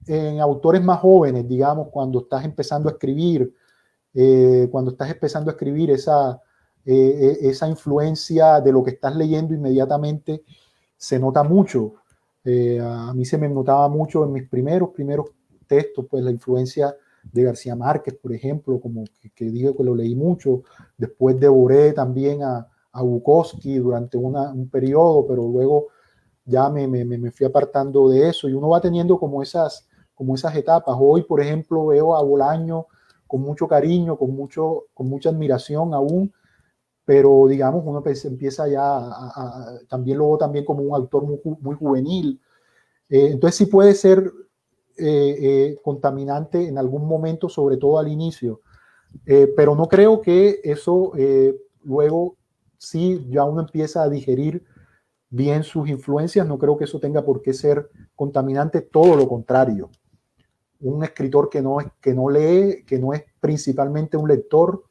en autores más jóvenes, digamos, cuando estás empezando a escribir, esa influencia de lo que estás leyendo inmediatamente se nota mucho. A mí se me notaba mucho en mis primeros textos, pues la influencia de García Márquez, por ejemplo, como que digo que lo leí mucho. Después devoré también a Bukowski durante un periodo, pero luego ya me fui apartando de eso, y uno va teniendo como esas etapas. Hoy, por ejemplo, veo a Bolaño con mucho cariño, con mucha admiración aún, pero digamos, uno empieza ya también luego también como un autor muy juvenil. Entonces sí puede ser contaminante en algún momento, sobre todo al inicio, pero no creo que eso luego, sí, ya uno empieza a digerir bien sus influencias, no creo que eso tenga por qué ser contaminante, todo lo contrario. Un escritor que no lee, que no es principalmente un lector,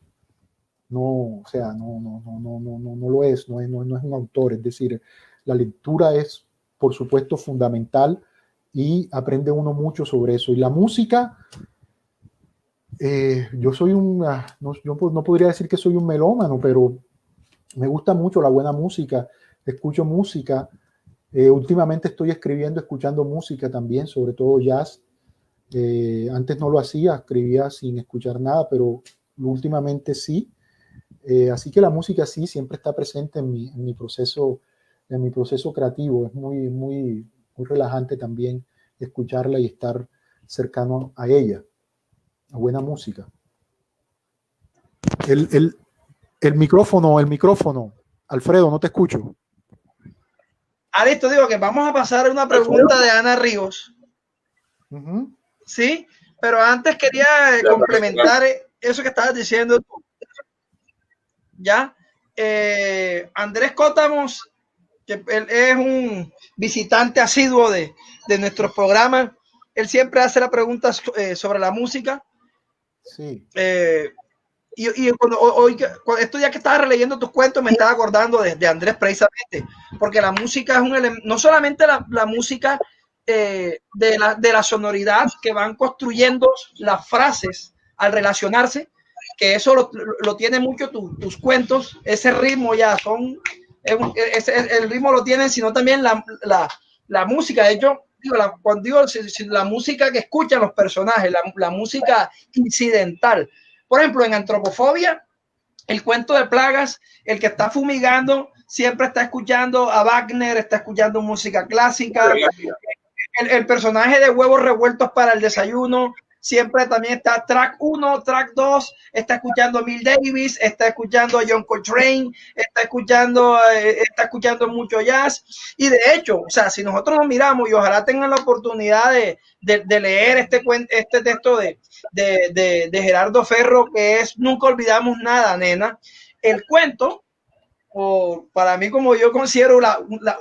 no lo es, no es un autor. Es decir, la lectura es, por supuesto, fundamental, y aprende uno mucho sobre eso. Y la música, yo soy no podría decir que soy un melómano, pero me gusta mucho la buena música, escucho música. Últimamente estoy escuchando música también, sobre todo jazz. Antes no lo hacía, escribía sin escuchar nada, pero últimamente sí. Así que la música sí siempre está presente en mi proceso creativo. Es muy relajante también escucharla y estar cercano a ella, a buena música. El micrófono, Alfredo, no te escucho. Listo, digo que vamos a pasar a una pregunta de Ana Ríos. Sí, pero antes quería complementar eso que estabas diciendo tú. Ya, Andrés Cótamos, que él es un visitante asiduo de nuestros programas, él siempre hace la pregunta sobre la música. Sí. Y hoy, esto ya que estaba releyendo tus cuentos, me estaba acordando de Andrés precisamente, porque la música es un elemento, no solamente la música de la sonoridad que van construyendo las frases al relacionarse, que eso lo tiene mucho tus cuentos, ese ritmo ya el ritmo lo tienen, sino también la música. De hecho, cuando digo la música que escuchan los personajes, la música incidental. Por ejemplo, en Antropofobia, el cuento de plagas, el que está fumigando siempre está escuchando a Wagner, está escuchando música clásica. El personaje de huevos revueltos para el desayuno siempre también está track 1, track 2, está escuchando a Miles Davis, está escuchando a John Coltrane, está escuchando mucho jazz. Y de hecho, o sea, si nosotros nos miramos, y ojalá tengan la oportunidad de leer este texto de Gerardo Ferro, que es Nunca olvidamos nada, nena. El cuento, o para mí, como yo considero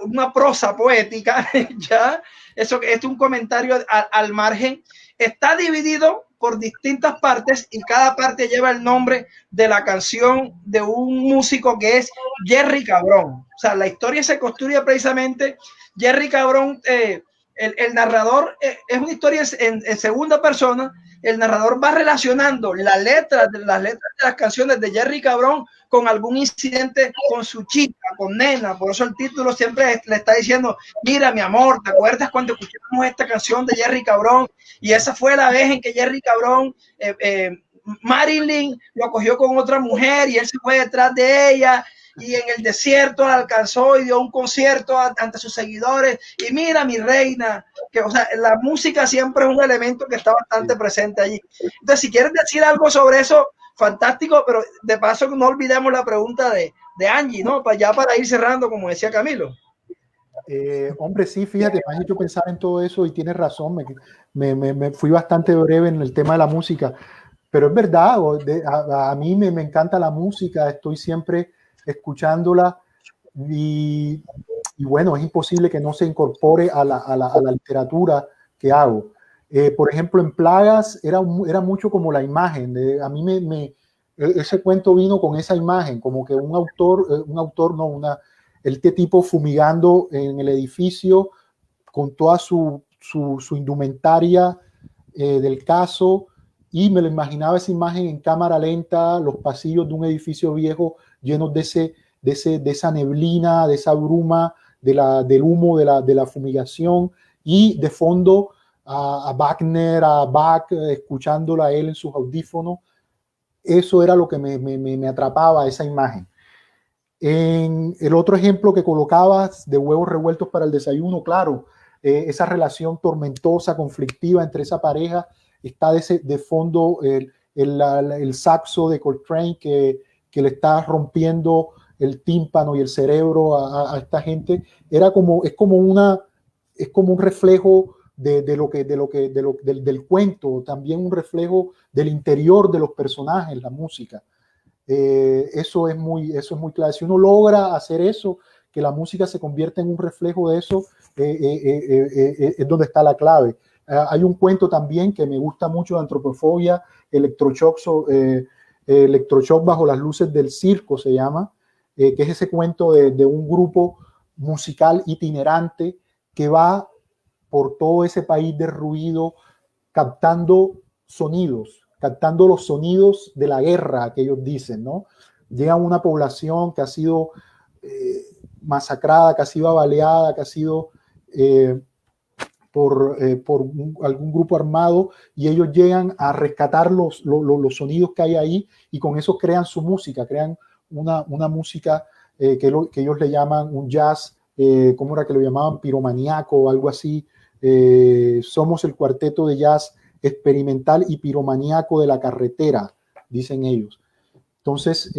una prosa poética, ya, eso es un comentario al margen, está dividido por distintas partes y cada parte lleva el nombre de la canción de un músico que es Jerry Cabrón. O sea, la historia se construye precisamente, Jerry Cabrón, el narrador, es una historia en segunda persona. El narrador va relacionando las letras de las canciones de Jerry Cabrón con algún incidente con su chica, con nena. Por eso el título siempre le está diciendo, mira, mi amor, ¿te acuerdas cuando escuchamos esta canción de Jerry Cabrón? Y esa fue la vez en que Jerry Cabrón, Marilyn lo cogió con otra mujer y él se fue detrás de ella, y en el desierto la alcanzó y dio un concierto ante sus seguidores. Y mira, mi reina, que, o sea, la música siempre es un elemento que está bastante presente allí. Entonces, si quieres decir algo sobre eso, fantástico, pero de paso no olvidemos la pregunta de Angie, ¿no? Para ir cerrando, como decía Camilo. Hombre, sí, fíjate, me has hecho pensar en todo eso y tienes razón, me fui bastante breve en el tema de la música, pero es verdad, a mí me encanta la música, estoy siempre escuchándola y bueno, es imposible que no se incorpore a la literatura que hago. Por ejemplo, en Plagas era mucho como la imagen, a mí ese cuento vino con esa imagen, como que un autor, no, este tipo fumigando en el edificio con toda su indumentaria del caso, y me lo imaginaba esa imagen en cámara lenta, los pasillos de un edificio viejo llenos de esa neblina, de esa bruma, del humo de la fumigación, y de fondo a Wagner, a Bach, escuchándola a él en sus audífonos. Eso era lo que me atrapaba, esa imagen. En el otro ejemplo que colocabas de huevos revueltos para el desayuno, claro, esa relación tormentosa, conflictiva entre esa pareja, está de fondo el saxo de Coltrane que le está rompiendo el tímpano y el cerebro a esta gente. Es como un reflejo del cuento, también un reflejo del interior de los personajes, la música. Eso es muy clave. Si uno logra hacer eso, que la música se convierta en un reflejo de eso, es donde está la clave. Hay un cuento también que me gusta mucho de Antropofobia, Electroshock bajo las luces del circo se llama, que es ese cuento de un grupo musical itinerante que va por todo ese país derruido captando los sonidos de la guerra que ellos dicen, ¿no? Llega una población que ha sido masacrada, que ha sido baleada, que ha sido por algún grupo armado, y ellos llegan a rescatar los sonidos que hay ahí, y con eso crean su música, crean una música que ellos le llaman un jazz, ¿cómo era que lo llamaban? Piromaníaco o algo así. Somos el cuarteto de jazz experimental y piromaníaco de la carretera, dicen ellos. Entonces,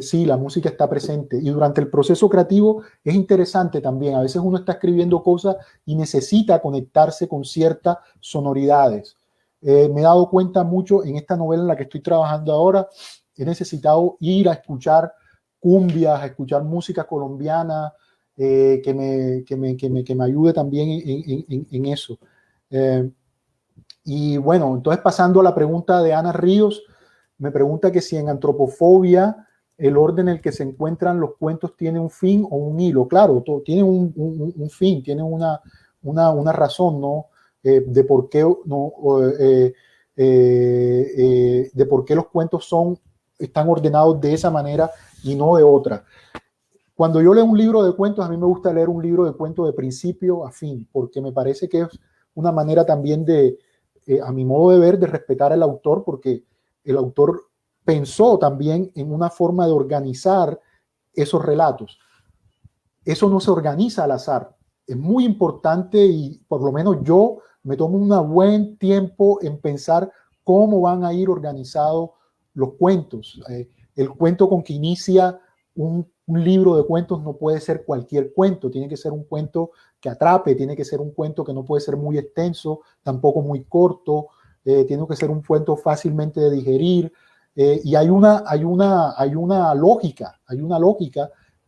sí, la música está presente, y durante el proceso creativo es interesante también. A veces uno está escribiendo cosas y necesita conectarse con ciertas sonoridades. Me he dado cuenta mucho en esta novela en la que estoy trabajando ahora, he necesitado ir a escuchar cumbias, a escuchar música colombiana, que me ayude también en eso. Y bueno, entonces pasando a la pregunta de Ana Ríos, me pregunta que si en Antropofobia el orden en el que se encuentran los cuentos tiene un fin o un hilo. Claro, todo tiene un fin, tiene una razón, ¿no? De por qué de por qué los cuentos están ordenados de esa manera y no de otra. Cuando yo leo un libro de cuentos, a mí me gusta leer un libro de cuentos de principio a fin, porque me parece que es una manera también a mi modo de ver, de respetar al autor, porque el autor pensó también en una forma de organizar esos relatos. Eso no se organiza al azar. Es muy importante y por lo menos yo me tomo un buen tiempo en pensar cómo van a ir organizados los cuentos. El cuento con que inicia un libro de cuentos no puede ser cualquier cuento, tiene que ser un cuento que atrape, tiene que ser un cuento que no puede ser muy extenso, tampoco muy corto, tiene que ser un cuento fácilmente de digerir, y hay una lógica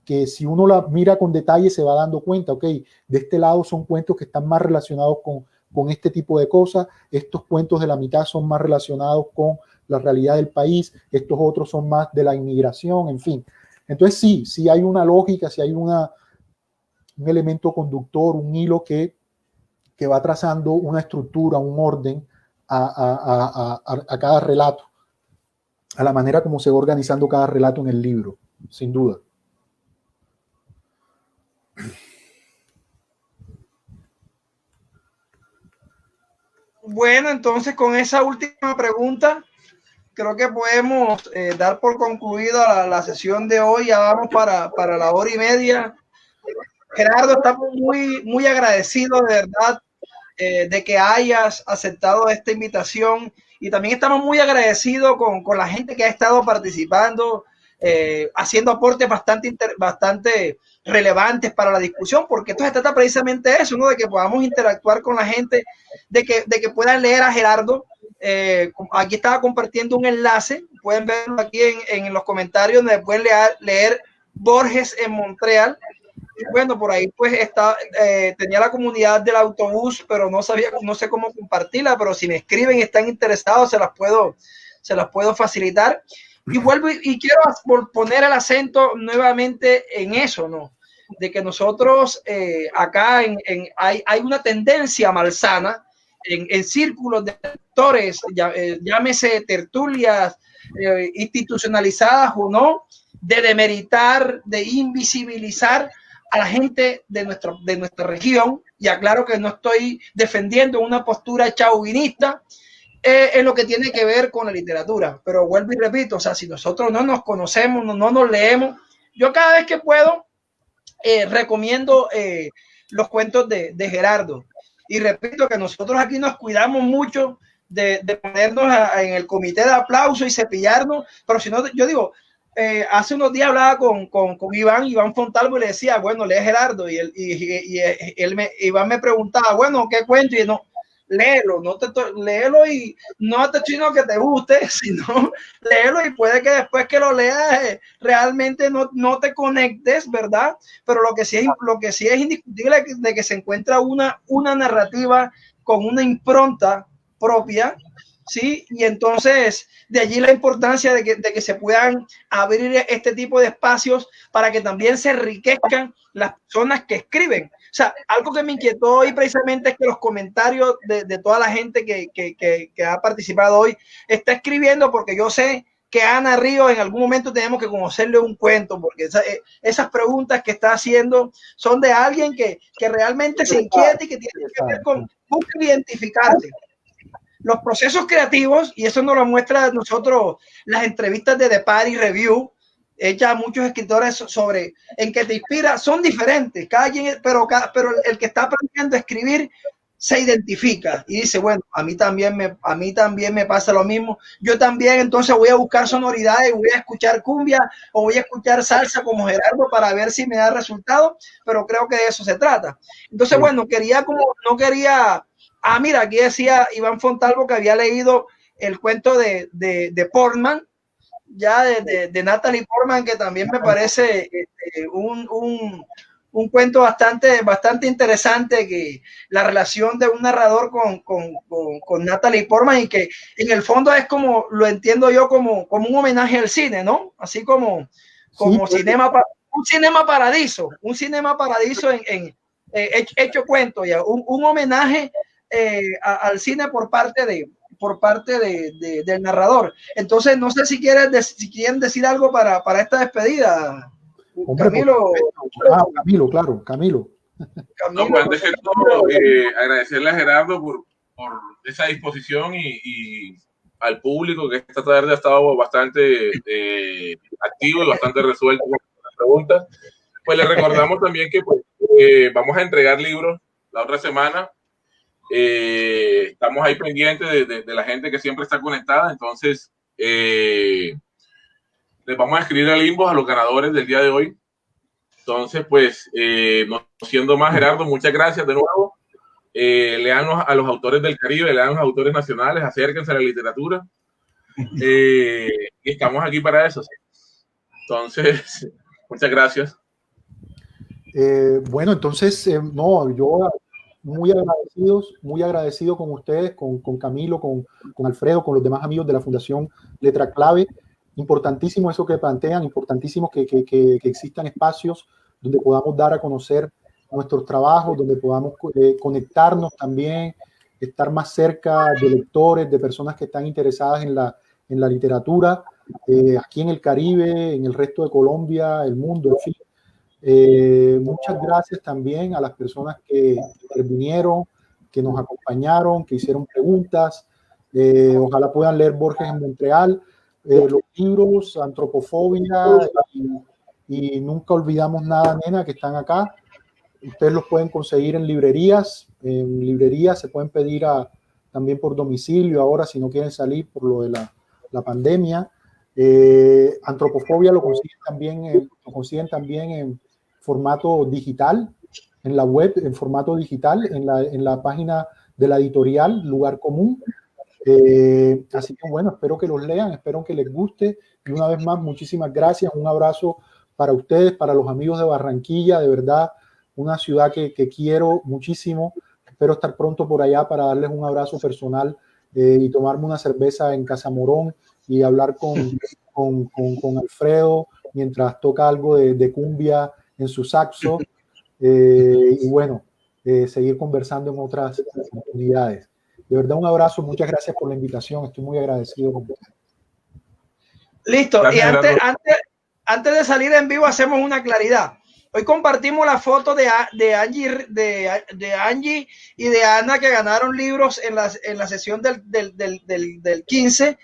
que si uno la mira con detalle se va dando cuenta, ok, de este lado son cuentos que están más relacionados con este tipo de cosas, estos cuentos de la mitad son más relacionados con la realidad del país, estos otros son más de la inmigración, en fin. Entonces sí hay una lógica, sí hay un elemento conductor, un hilo que va trazando una estructura, un orden a cada relato, a la manera como se va organizando cada relato en el libro, sin duda. Bueno, entonces con esa última pregunta, creo que podemos dar por concluida la sesión de hoy. Ya vamos para la 1:30. Gerardo, estamos muy agradecidos de verdad de que hayas aceptado esta invitación, y también estamos muy agradecidos con la gente que ha estado participando, haciendo aportes bastante relevantes para la discusión, porque esto se trata precisamente de eso, ¿no? De que podamos interactuar con la gente, de que puedan leer a Gerardo. Aquí estaba compartiendo un enlace, pueden verlo aquí en los comentarios, donde pueden leer Borges en Montreal. Bueno, por ahí pues tenía la comunidad del autobús, pero no sé cómo compartirla, pero si me escriben y están interesados, se las puedo facilitar. Y vuelvo y quiero poner el acento nuevamente en eso, ¿no? De que nosotros acá hay una tendencia malsana en círculos de lectores, llámese tertulias institucionalizadas o no, de demeritar, de invisibilizar a la gente de nuestra región. Y aclaro que no estoy defendiendo una postura chauvinista en lo que tiene que ver con la literatura, pero vuelvo y repito, o sea, si nosotros no nos conocemos, no nos leemos, yo cada vez que puedo recomiendo los cuentos de Gerardo, y repito que nosotros aquí nos cuidamos mucho de ponernos en el comité de aplauso y cepillarnos, pero si no, yo digo, hace unos días hablaba con Iván Fontalvo y le decía, bueno, lee Gerardo, y Iván me preguntaba, bueno, ¿qué cuento? Y no, léelo, léelo, y no te chino que te guste, sino léelo, y puede que después que lo leas realmente no te conectes, ¿verdad? Pero lo que sí es indiscutible es de que se encuentra una narrativa con una impronta propia, ¿sí? Y entonces de allí la importancia de que se puedan abrir este tipo de espacios para que también se enriquezcan las personas que escriben. O sea, algo que me inquietó hoy precisamente es que los comentarios de toda la gente que ha participado hoy está escribiendo, porque yo sé que Ana Ríos en algún momento tenemos que conocerle un cuento, porque esas preguntas que está haciendo son de alguien que realmente se inquieta y que tiene que ver con buscar identificarse. Los procesos creativos, y eso nos lo muestra nosotros las entrevistas de The Party Review, hechas a muchos escritores sobre en qué te inspira, son diferentes, cada quien, pero el que está aprendiendo a escribir se identifica y dice, bueno, a mí también me pasa lo mismo, yo también, entonces voy a buscar sonoridades, voy a escuchar cumbia o voy a escuchar salsa como Gerardo para ver si me da resultado, pero creo que de eso se trata. Entonces, bueno, mira, aquí decía Iván Fontalvo que había leído el cuento de Portman, ya de Natalie Portman, que también me parece un cuento bastante interesante, que la relación de un narrador con Natalie Portman, y que en el fondo es, como lo entiendo yo, como un homenaje al cine, ¿no? Así como sí, un cinema paradiso hecho cuento, ya un homenaje al cine por parte del narrador. Entonces, no sé si quieren decir algo para esta despedida. Hombre, Camilo, claro, Camilo. No, pues antes que todo, agradecerle a Gerardo por esa disposición y al público que esta tarde ha estado bastante activo y bastante resuelto con las preguntas. Pues le recordamos también que pues, vamos a entregar libros la otra semana. Estamos ahí pendientes de la gente que siempre está conectada, entonces les vamos a escribir al inbox a los ganadores del día de hoy. Entonces, pues, no siendo más, Gerardo, muchas gracias de nuevo. Lean a los autores del Caribe, lean a los autores nacionales, acérquense a la literatura. Y estamos aquí para eso. Entonces, muchas gracias. Bueno, entonces, no, yo muy agradecido con ustedes, con Camilo, con Alfredo, con los demás amigos de la Fundación Letra Clave. Importantísimo eso que plantean, importantísimo que existan espacios donde podamos dar a conocer nuestros trabajos, donde podamos conectarnos también, estar más cerca de lectores, de personas que están interesadas en la literatura, aquí en el Caribe, en el resto de Colombia, el mundo, en fin. Muchas gracias también a las personas que intervinieron, que nos acompañaron, que hicieron preguntas. Ojalá puedan leer Borges en Montreal. Los libros, Antropofobia y Nunca Olvidamos Nada, Nena, que están acá. Ustedes los pueden conseguir en librerías. En librerías se pueden pedir también por domicilio ahora si no quieren salir por lo de la pandemia. Antropofobia lo consiguen también en formato digital, en la web, en formato digital, en la página de la editorial Lugar Común. Así que bueno, espero que los lean, espero que les guste y una vez más muchísimas gracias, un abrazo para ustedes, para los amigos de Barranquilla, de verdad una ciudad que quiero muchísimo, espero estar pronto por allá para darles un abrazo personal y tomarme una cerveza en Casa Morón y hablar con Alfredo mientras toca algo de cumbia en su saxo y bueno, seguir conversando en otras oportunidades. De verdad, un abrazo, muchas gracias por la invitación, estoy muy agradecido con usted. Listo, gracias, y antes de salir en vivo hacemos una claridad. Hoy compartimos la foto de Angie y de Ana que ganaron libros en la sesión del 15.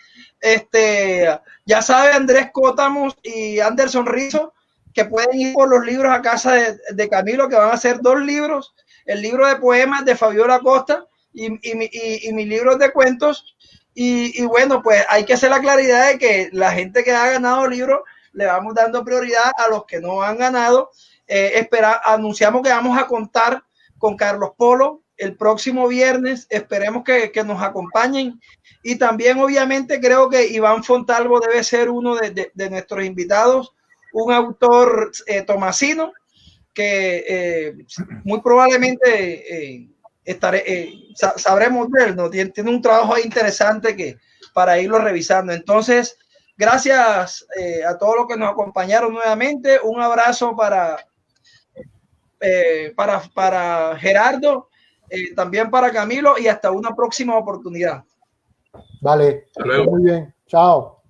Ya sabe Andrés Cótamos y Anderson Rizzo que pueden ir por los libros a casa de Camilo, que van a ser 2 libros, el libro de poemas de Fabiola Costa y mis libros de cuentos. Y bueno, pues hay que hacer la claridad de que la gente que ha ganado libros le vamos dando prioridad a los que no han ganado. Anunciamos que vamos a contar con Carlos Polo el próximo viernes, esperemos que nos acompañen, y también obviamente creo que Iván Fontalvo debe ser uno de nuestros invitados, un autor tomasino que muy probablemente sabremos de él, ¿no? Tiene un trabajo interesante para irlo revisando. Entonces, gracias a todos los que nos acompañaron nuevamente, un abrazo para Gerardo, también para Camilo, y hasta una próxima oportunidad. Vale, muy bien, chao.